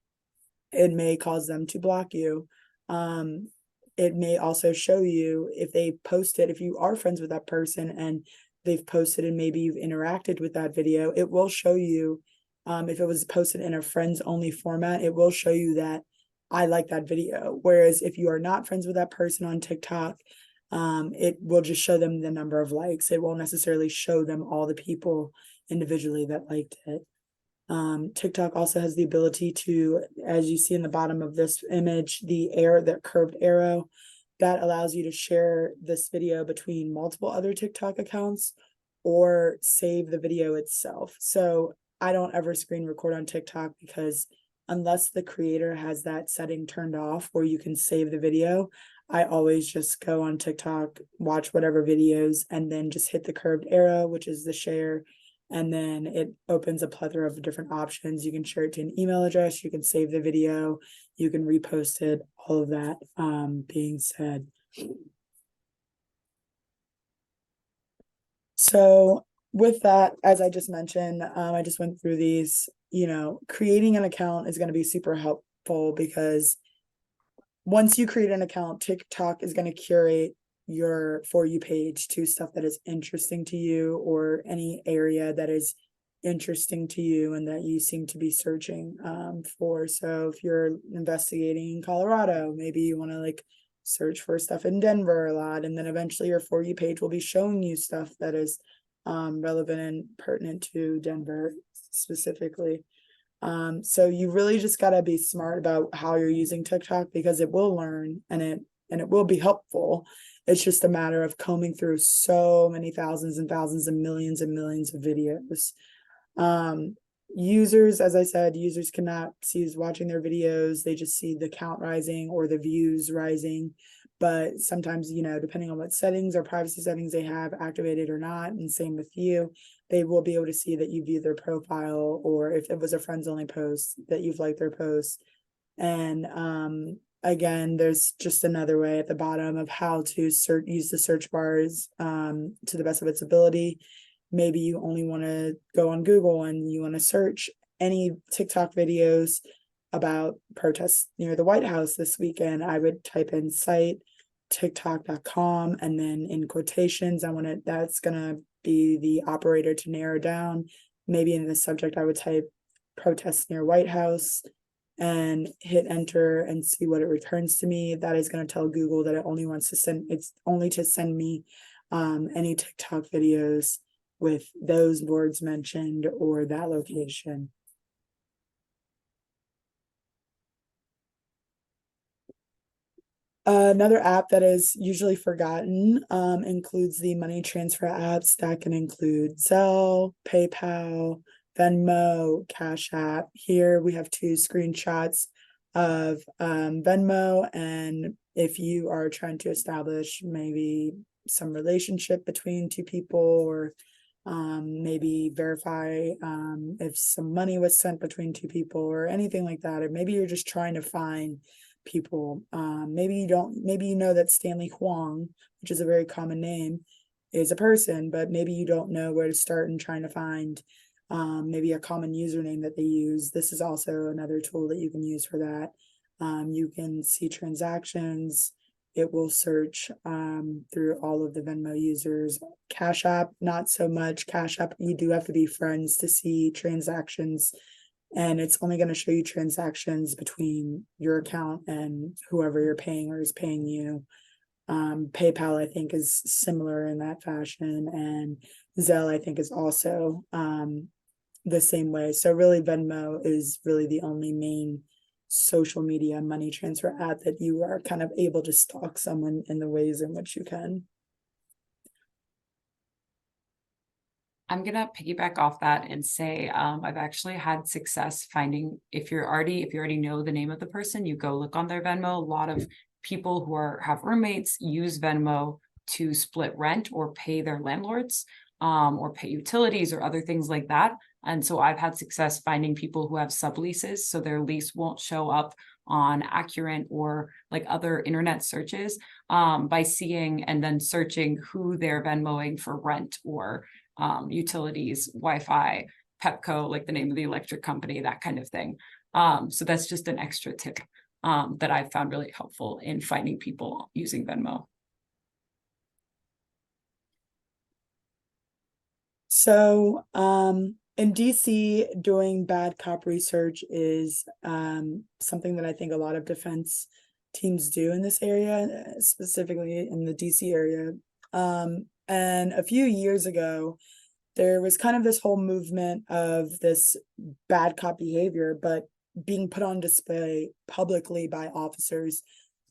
It may cause them to block you. It may also show you if they posted, if you are friends with that person and they've posted and maybe you've interacted with that video, it will show you, if it was posted in a friends only format, it will show you that I like that video. Whereas if you are not friends with that person on TikTok, it will just show them the number of likes. It won't necessarily show them all the people individually that liked it. TikTok also has the ability to, as you see in the bottom of this image, that curved arrow that allows you to share this video between multiple other TikTok accounts or save the video itself. So I don't ever screen record on TikTok, because unless the creator has that setting turned off where you can save the video, I always just go on TikTok, watch whatever videos, and then just hit the curved arrow, which is the share. And then it opens a plethora of different options. You can share it to an email address, you can save the video, you can repost it, all of that being said. So with that, as I just mentioned, I just went through these, creating an account is going to be super helpful, because once you create an account, TikTok is going to curate your For You page to stuff that is interesting to you, or any area that is interesting to you and that you seem to be searching for. So if you're investigating in Colorado, maybe you want to search for stuff in Denver a lot, and then eventually your For You page will be showing you stuff that is relevant and pertinent to Denver specifically. So you really just got to be smart about how you're using TikTok, because it will learn and it will be helpful. It's just a matter of combing through so many thousands and thousands and millions of videos. users, as I said, users cannot see who's watching their videos. They just see the count rising or the views rising. But sometimes, you know, depending on what settings or privacy settings they have activated or not, and same with you, they will be able to see that you view their profile, or if it was a friends only post, that you've liked their post. And again, there's just another way at the bottom of how to use the search bars to the best of its ability. Maybe you only want to go on Google and you want to search any TikTok videos about protests near the White House this weekend. I would type in site tiktok.com, and then in quotations, that's gonna be the operator to narrow down. Maybe in the subject, I would type protests near White House and hit enter and see what it returns to me. That is going to tell Google that it's only to send me any TikTok videos with those words mentioned or that location. Another app that is usually forgotten includes the money transfer apps that can include Zelle, PayPal, Venmo, Cash App. Here we have 2 screenshots of Venmo, and if you are trying to establish maybe some relationship between 2 people, or maybe verify if some money was sent between 2 people or anything like that, or maybe you're just trying to find people. Maybe you know that Stanley Huang, which is a very common name, is a person, but maybe you don't know where to start in trying to find maybe a common username that they use. This is also another tool that you can use for that. You can see transactions. It will search through all of the Venmo users. Cash App, not so much. Cash App, you do have to be friends to see transactions, and it's only going to show you transactions between your account and whoever you're paying or is paying you. PayPal, I think, is similar in that fashion, and Zelle, I think, is also the same way. So really, Venmo is really the only main social media money transfer app that you are kind of able to stalk someone in the ways in which you can. I'm gonna piggyback off that and say I've actually had success finding, if you already know the name of the person, you go look on their Venmo. A lot of people who have roommates use Venmo to split rent or pay their landlords, or pay utilities or other things like that. And so I've had success finding people who have subleases, so their lease won't show up on Accurate or like other internet searches, by seeing and then searching who they're Venmoing for rent or utilities, Wi-Fi, Pepco, like the name of the electric company, that kind of thing. So that's just an extra tip that I've found really helpful in finding people using Venmo. So in DC, doing bad cop research is something that I think a lot of defense teams do in this area, specifically in the DC area. And a few years ago, there was kind of this whole movement of this bad cop behavior, but being put on display publicly by officers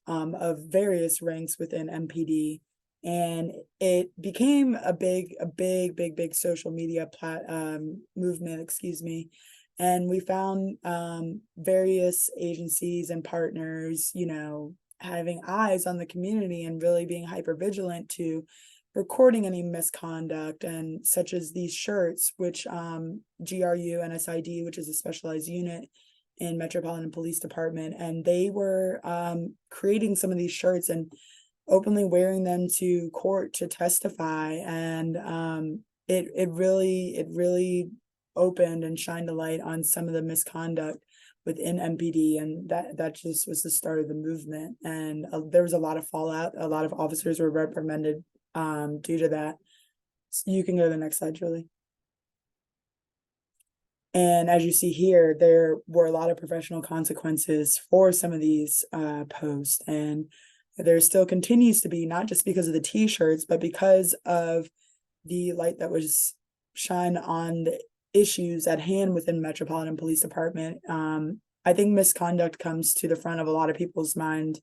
of various ranks within MPD. And it became a big social media movement, excuse me. And we found various agencies and partners, you know, having eyes on the community and really being hyper vigilant to recording any misconduct, and such as these shirts, which GRU NSID, which is a specialized unit in Metropolitan Police Department, and they were creating some of these shirts and openly wearing them to court to testify. And it really opened and shined a light on some of the misconduct within MPD, and that just was the start of the movement. And there was a lot of fallout. A lot of officers were reprimanded due to that. So you can go to the next slide, Julie. And as you see here, there were a lot of professional consequences for some of these posts, and there still continues to be, not just because of the t-shirts, but because of the light that was shined on the issues at hand within Metropolitan Police Department. I think misconduct comes to the front of a lot of people's mind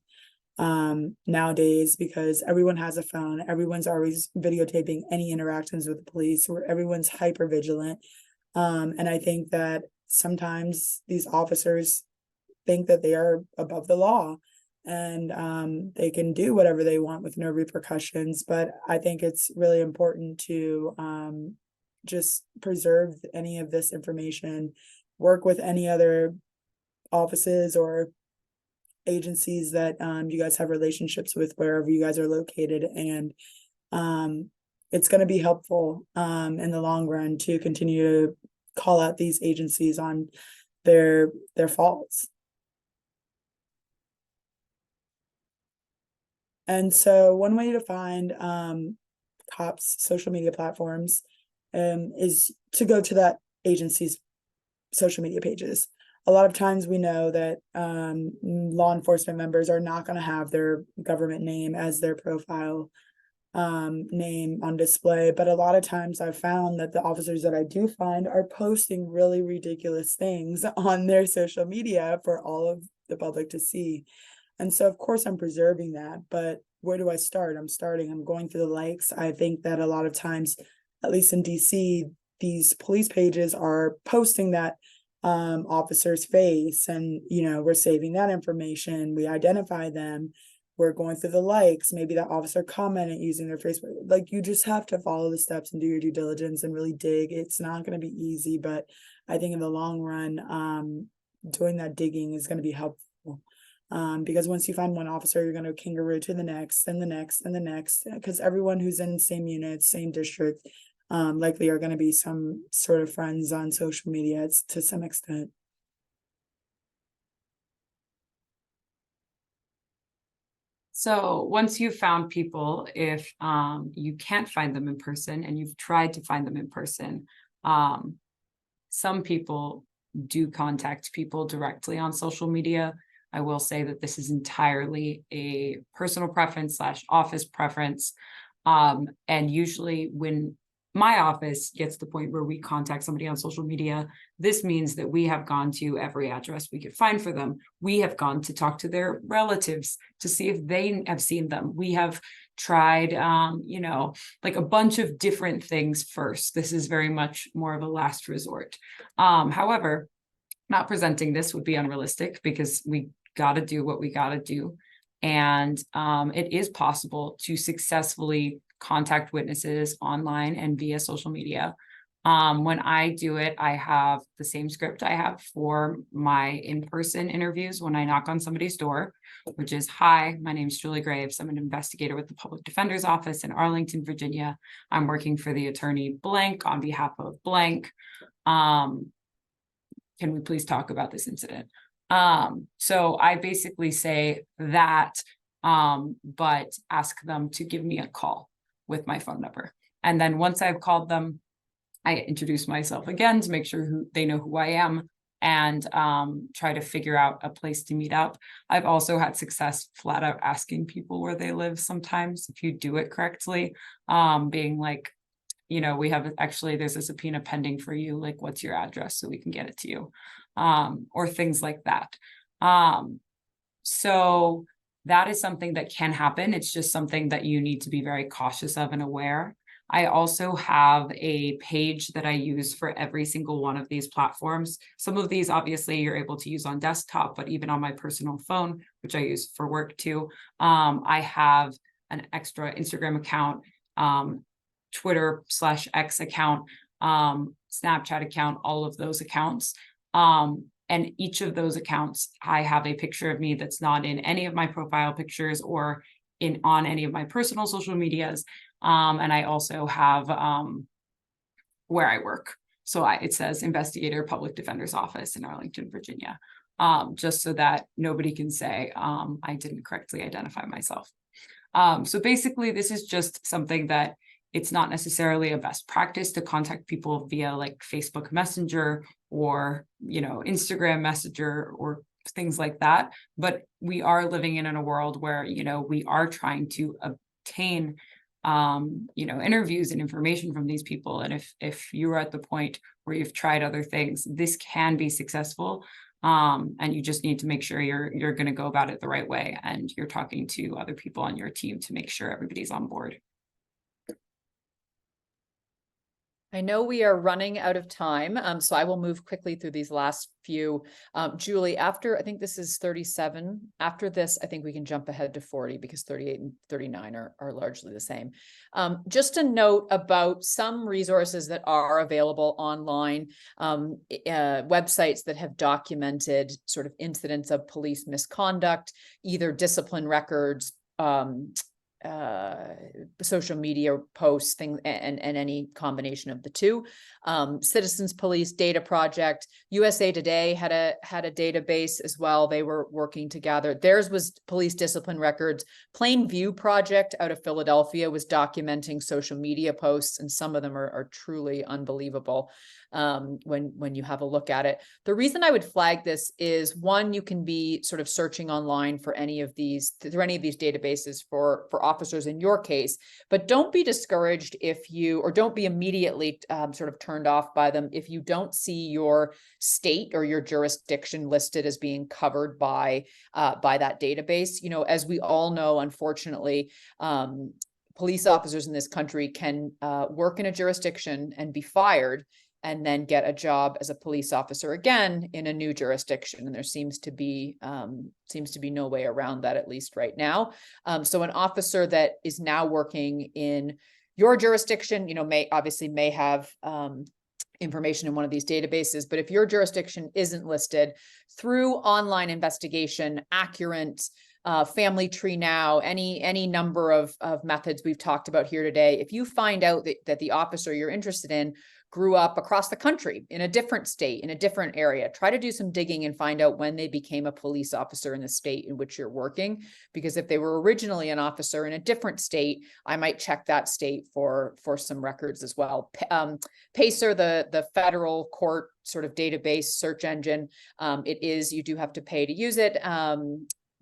nowadays, because everyone has a phone, everyone's always videotaping any interactions with the police, where everyone's hyper vigilant. And I think that sometimes these officers think that they are above the law and they can do whatever they want with no repercussions. But I think it's really important to just preserve any of this information, work with any other offices or agencies that you guys have relationships with wherever you guys are located, and it's going to be helpful in the long run to continue to call out these agencies on their faults. And so one way to find cops' social media platforms is to go to that agency's social media pages. A lot of times we know that law enforcement members are not going to have their government name as their profile name on display, but a lot of times I've found that the officers that I do find are posting really ridiculous things on their social media for all of the public to see. And so of course I'm preserving that, but where do I start? I'm going through the likes. I think that a lot of times, at least in DC, these police pages are posting that officer's face, and we're saving that information. We identify them. We're going through the likes. Maybe that officer commented using their Facebook. Like, you just have to follow the steps and do your due diligence and really dig. It's not going to be easy, but I think in the long run, doing that digging is going to be helpful. Because once you find one officer, you're going to kangaroo to the next and the next and the next, because everyone who's in the same unit, same district, likely are going to be some sort of friends on social media to some extent. So once you've found people, if you can't find them in person and you've tried to find them in person, some people do contact people directly on social media. I will say that this is entirely a personal preference / office preference. And usually when my office gets to the point where we contact somebody on social media, this means that we have gone to every address we could find for them. We have gone to talk to their relatives to see if they have seen them. We have tried, like a bunch of different things first. This is very much more of a last resort. However, not presenting this would be unrealistic because we got to do what we got to do. And it is possible to successfully contact witnesses online and via social media. When I do it, I have the same script I have for my in-person interviews when I knock on somebody's door, which is, "Hi, my name is Julie Graves. I'm an investigator with the Public Defender's Office in Arlington, Virginia. I'm working for the attorney blank on behalf of blank. Can we please talk about this incident?" So I basically say that, but ask them to give me a call with my phone number. And then once I've called them, I introduce myself again to make sure they know who I am, and try to figure out a place to meet up. I've also had success flat out asking people where they live sometimes, if you do it correctly, being like, there's a subpoena pending for you, like, what's your address so we can get it to you, or things like that. So that is something that can happen. It's just something that you need to be very cautious of and aware. I also have a page that I use for every single one of these platforms. Some of these, obviously, you're able to use on desktop, but even on my personal phone, which I use for work too, I have an extra Instagram account, Twitter /X account, Snapchat account, all of those accounts. And each of those accounts, I have a picture of me that's not in any of my profile pictures or on any of my personal social medias. And I also have where I work. So it says Investigator, Public Defender's Office in Arlington, Virginia, just so that nobody can say I didn't correctly identify myself. So basically, this is just something that it's not necessarily a best practice to contact people via like Facebook Messenger or, Instagram Messenger or things like that. But we are living in a world where, we are trying to obtain, interviews and information from these people. And if you're at the point where you've tried other things, this can be successful. And you just need to make sure you're going to go about it the right way. And you're talking to other people on your team to make sure everybody's on board. I know we are running out of time, so I will move quickly through these last few. Julie, after, I think this is 37. After this, I think we can jump ahead to 40 because 38 and 39 are largely the same. Just a note about some resources that are available online, websites that have documented sort of incidents of police misconduct, either discipline records, social media posts, things, and any combination of the two. Citizens Police Data Project, USA Today had a database as well. They were working together. Theirs was police discipline records. Plain View Project out of Philadelphia was documenting social media posts, and some of them are truly unbelievable when you have a look at it. The reason I would flag this is, one, you can be sort of searching online for any of these, through any of these databases for officers in your case, but don't be discouraged if you, or don't be immediately sort of turned off by them if you don't see your state or your jurisdiction listed as being covered by that database. You know, as we all know, unfortunately, police officers in this country can work in a jurisdiction and be fired, and then get a job as a police officer again in a new jurisdiction. And there seems to be no way around that, at least right now. So an officer that is now working in your jurisdiction, you know, may have information in one of these databases, but if your jurisdiction isn't listed, through online investigation, Accurate, Family Tree Now, any number of methods we've talked about here today, if you find out that the officer you're interested in grew up across the country in a different state, in a different area, try to do some digging and find out when they became a police officer in the state in which you're working. Because if they were originally an officer in a different state, I might check that state for some records as well. Pacer, the federal court sort of database search engine, you do have to pay to use it.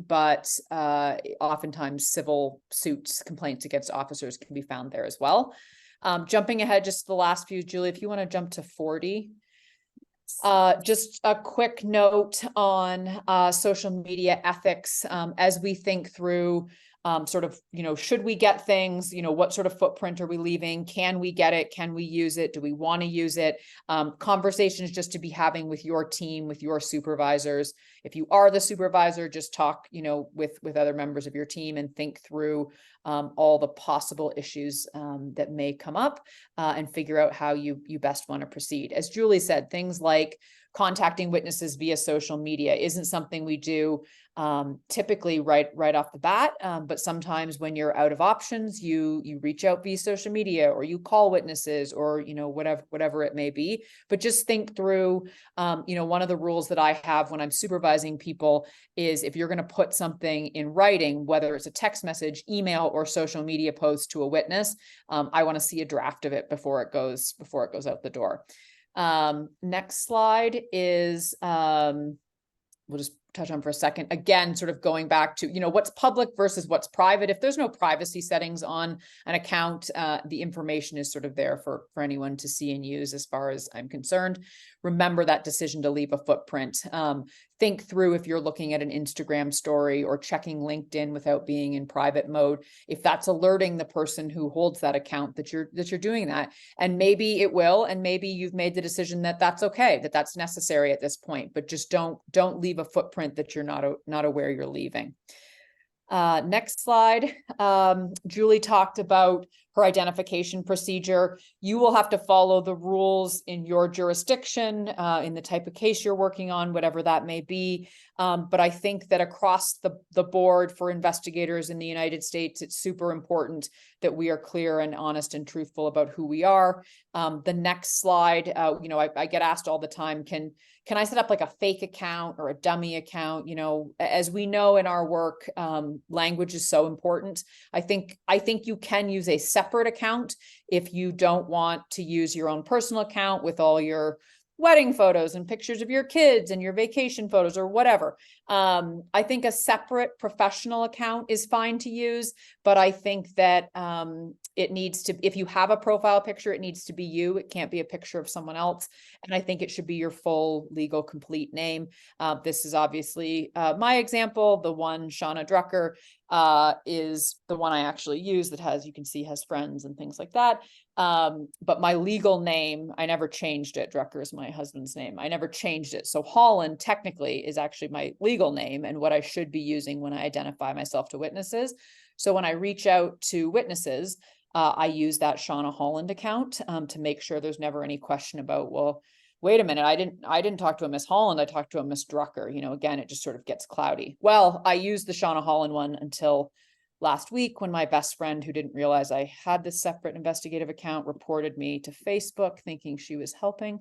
But oftentimes civil suits, complaints against officers can be found there as well. Jumping ahead just the last few, Julie, if you want to jump to 40. Just a quick note on social media ethics as we think through sort of, you know, should we get things, you know, what sort of footprint are we leaving? Can we get it? Can we use it? Do we want to use it? Conversations just to be having with your team, with your supervisors. If you are the supervisor, just talk, you know, with other members of your team and think through all the possible issues that may come up and figure out how you best want to proceed. As Julie said, things like contacting witnesses via social media isn't something we do typically right off the bat, but sometimes when you're out of options, you reach out via social media, or you call witnesses, or, you know, whatever it may be. But just think through, you know, one of the rules that I have when I'm supervising people is, if you're going to put something in writing, whether it's a text message, email, or social media post to a witness, I want to see a draft of it before it goes out the door. Next slide is, we'll just touch on for a second. Again, sort of going back to, you know, what's public versus what's private. If there's no privacy settings on an account, the information is sort of there for anyone to see and use, as far as I'm concerned. Remember that decision to leave a footprint. Think through, if you're looking at an Instagram story or checking LinkedIn without being in private mode, if that's alerting the person who holds that account that you're doing that. And maybe it will, and maybe you've made the decision that that's okay, that that's necessary at this point, but just don't leave a footprint that you're not aware you're leaving. Next slide. Julie talked about her identification procedure. You will have to follow the rules in your jurisdiction, in the type of case you're working on, whatever that may be. But I think that across the board for investigators in the United States, it's super important that we are clear and honest and truthful about who we are. The next slide, you know, I get asked all the time, can I set up like a fake account or a dummy account? You know, as we know in our work, language is so important. I think you can use a separate account if you don't want to use your own personal account with all your wedding photos and pictures of your kids and your vacation photos or whatever. I think a separate professional account is fine to use, but I think that it needs to, if you have a profile picture, it needs to be you. It can't be a picture of someone else. And I think it should be your full legal complete name. This is obviously my example. The one, Shauna Drucker, is the one I actually use that has, you can see, has friends and things like that. But my legal name, I never changed it. Drucker is my husband's name. I never changed it. So Holland technically is actually my legal name and what I should be using when I identify myself to witnesses. So when I reach out to witnesses, I use that Shauna Holland account to make sure there's never any question about, well, wait a minute, I didn't talk to a Miss Holland, I talked to a Miss Drucker. You know, again, it just sort of gets cloudy. Well, I used the Shauna Holland one until last week when my best friend, who didn't realize I had this separate investigative account, reported me to Facebook thinking she was helping.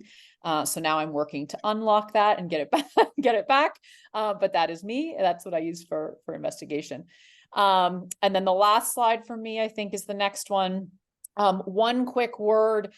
So now I'm working to unlock that and get it back. But that is me. That's what I use for investigation. And then the last slide for me, I think, is the next one. One quick word,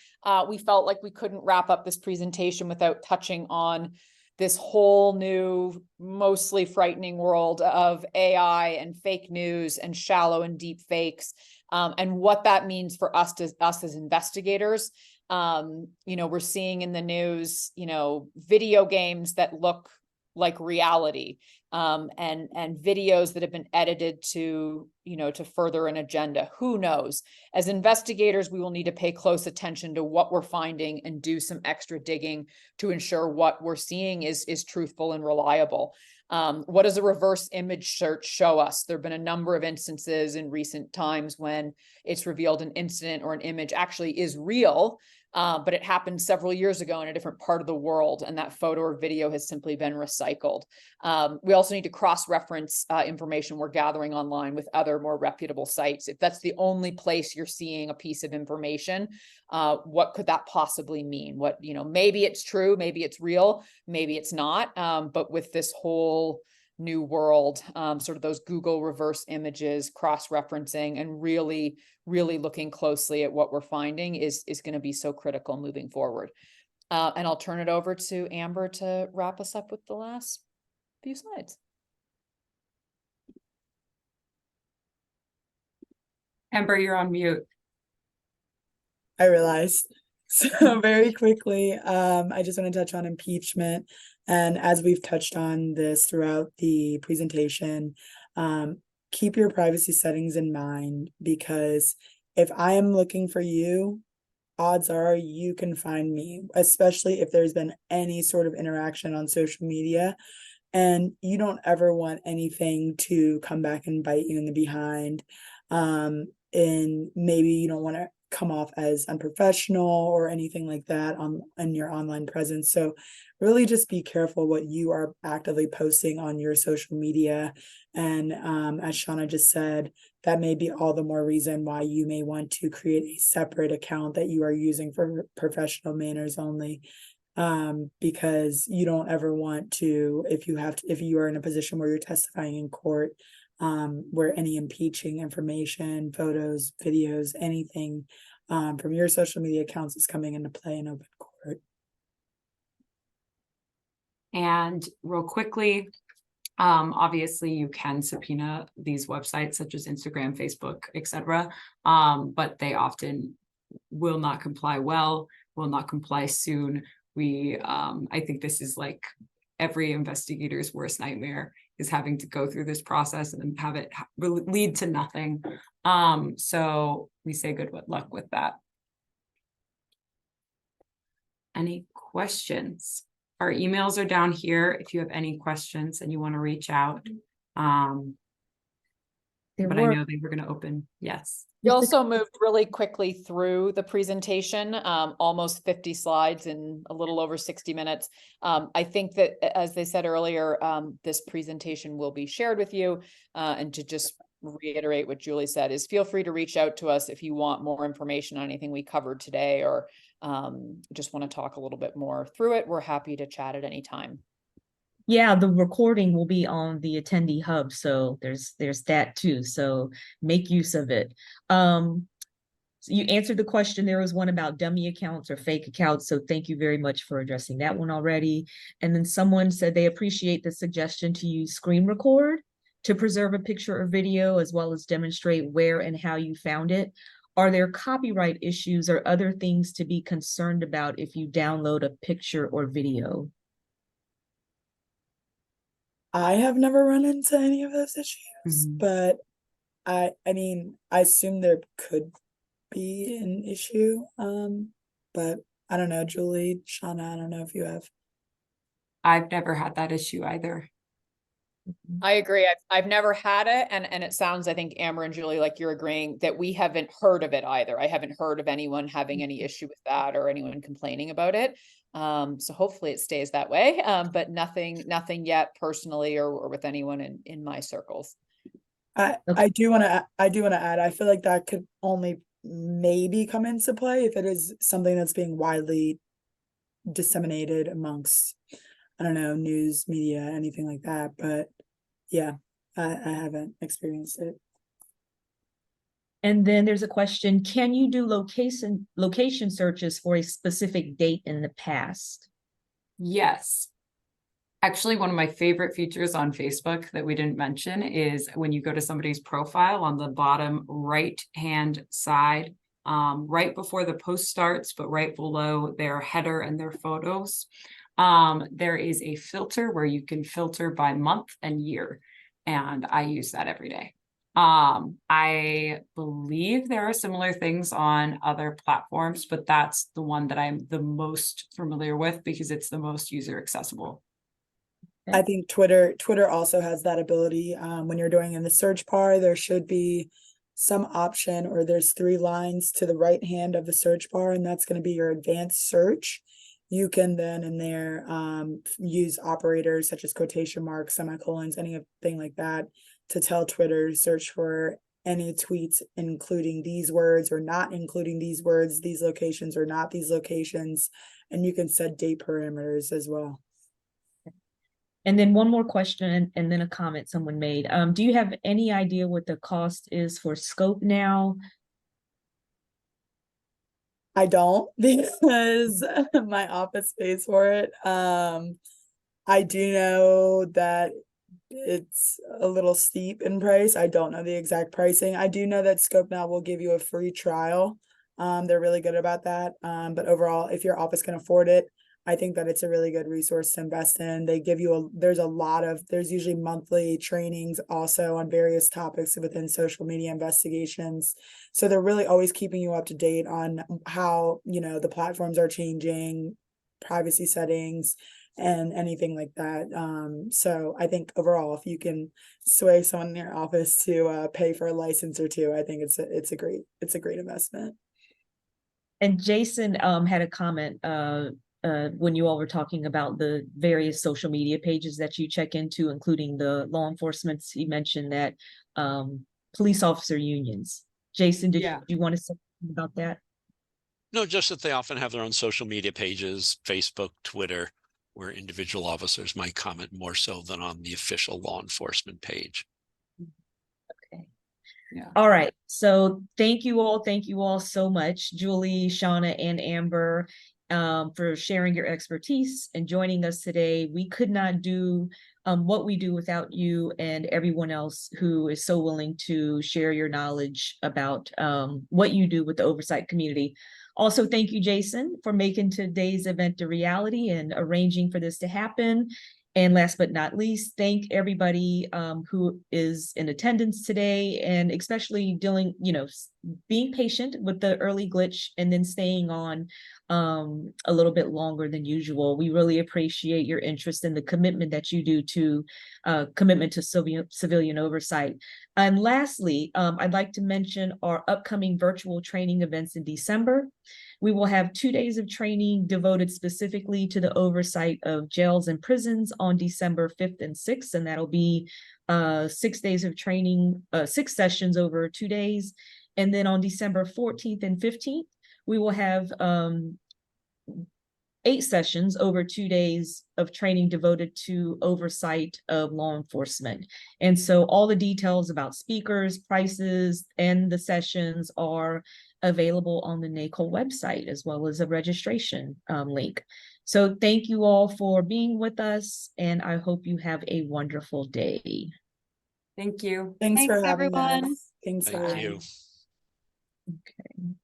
we felt like we couldn't wrap up this presentation without touching on this whole new, mostly frightening world of AI and fake news and shallow and deep fakes, and what that means for us as investigators. You know, we're seeing in the news, you know, video games that look like reality, and videos that have been edited to, you know, to further an agenda. Who knows? As investigators, we will need to pay close attention to what we're finding and do some extra digging to ensure what we're seeing is truthful and reliable. What does a reverse image search show us? There have been a number of instances in recent times when it's revealed an incident or an image actually is real, but it happened several years ago in a different part of the world, and that photo or video has simply been recycled. We also need to cross-reference information we're gathering online with other more reputable sites. If that's the only place you're seeing a piece of information, what could that possibly mean? What, you know, maybe it's true, maybe it's real, maybe it's not. But with this whole new world, sort of those Google reverse images, cross-referencing, and really looking closely at what we're finding is going to be so critical moving forward. And I'll turn it over to Amber to wrap us up with the last few slides. Amber, you're on mute. I realized. So very quickly, I just want to touch on impeachment. And as we've touched on this throughout the presentation, keep your privacy settings in mind, because if I am looking for you, odds are you can find me, especially if there's been any sort of interaction on social media. And you don't ever want anything to come back and bite you in the behind. And maybe you don't want to come off as unprofessional or anything like that in your online presence. So really just be careful what you are actively posting on your social media. And as Shauna just said, that may be all the more reason why you may want to create a separate account that you are using for professional manners only. Because you don't ever want to, if you are in a position where you're testifying in court, where any impeaching information, photos, videos, anything from your social media accounts is coming into play in open court. And real quickly, obviously you can subpoena these websites such as Instagram, Facebook, etc. But they often will not comply well, will not comply soon. I think this is like every investigator's worst nightmare, is having to go through this process and have it lead to nothing. So we say good luck with that. Any questions? Our emails are down here if you have any questions and you want to reach out. But I know they were going to open. Yes. We also moved really quickly through the presentation, almost 50 slides in a little over 60 minutes. I think that, as they said earlier, this presentation will be shared with you. And to just reiterate what Julie said, is feel free to reach out to us if you want more information on anything we covered today, or just want to talk a little bit more through it. We're happy to chat at any time. Yeah, the recording will be on the attendee hub, so there's that too. So make use of it. So you answered the question. There was one about dummy accounts or fake accounts. So thank you very much for addressing that one already. And then someone said they appreciate the suggestion to use screen record to preserve a picture or video, as well as demonstrate where and how you found it. Are there copyright issues or other things to be concerned about if you download a picture or video? I have never run into any of those issues, Mhm. but I mean, I assume there could be an issue. But I don't know, Julie, Shauna, I don't know if you have. I've never had that issue either. I agree. I've never had it, and it sounds, I think, Amber and Julie, like you're agreeing that we haven't heard of it either. I haven't heard of anyone having any issue with that or anyone complaining about it. So hopefully it stays that way. But nothing yet personally or with anyone in my circles. I do want to add, I feel like that could only maybe come into play if it is something that's being widely disseminated amongst, I don't know, news, media, anything like that. But yeah, I haven't experienced it. And then there's a question, can you do location searches for a specific date in the past? Yes. Actually, one of my favorite features on Facebook that we didn't mention is when you go to somebody's profile on the bottom right-hand side, right before the post starts, but right below their header and their photos, there is a filter where you can filter by month and year, and I use that every day. I believe there are similar things on other platforms, but that's the one that I'm the most familiar with because it's the most user accessible. I think Twitter also has that ability. When you're doing in the search bar, there should be some option, or there's 3 lines to the right hand of the search bar, and that's going to be your advanced search. You can then in there use operators such as quotation marks, semicolons, anything like that to tell Twitter to search for any tweets including these words or not including these words, these locations or not these locations, and you can set date parameters as well. And then one more question and then a comment someone made. Do you have any idea what the cost is for Scope now? I don't, because my office pays for it. I do know that it's a little steep in price. I don't know the exact pricing. I do know that Scope Now will give you a free trial. They're really good about that. But overall, if your office can afford it, I think that it's a really good resource to invest in. They give you there's usually monthly trainings also on various topics within social media investigations. So they're really always keeping you up to date on how, the platforms are changing, privacy settings, and anything like that. So I think overall, if you can sway someone in your office to pay for a license or two, I think it's a great investment. And Jason had a comment when you all were talking about the various social media pages that you check into, including the law enforcement. He mentioned that police officer unions. Jason, did you want to say something about that? No, just that they often have their own social media pages, Facebook, Twitter, where individual officers might comment more so than on the official law enforcement page. Okay. Yeah. All right. So thank you all so much, Julie, Shauna, and Amber, for sharing your expertise and joining us today. We could not do what we do without you and everyone else who is so willing to share your knowledge about what you do with the oversight community. Also, thank you, Jason, for making today's event a reality and arranging for this to happen. And last but not least, thank everybody who is in attendance today, and especially being patient with the early glitch and then staying on a little bit longer than usual. We really appreciate your interest and the commitment that you do to commitment to civilian oversight. And lastly, I'd like to mention our upcoming virtual training events in December. We will have 2 days of training devoted specifically to the oversight of jails and prisons on December 5th and 6th, and that'll be 6 days of training, 6 sessions over 2 days. And then on December 14th and 15th, we will have 8 sessions over 2 days of training devoted to oversight of law enforcement. And so all the details about speakers, prices, and the sessions are available on the NACOLE website, as well as a registration link. So thank you all for being with us, and I hope you have a wonderful day. Thank you. Thanks for Thanks, having everyone. us. Thanks Thank for. you. Okay.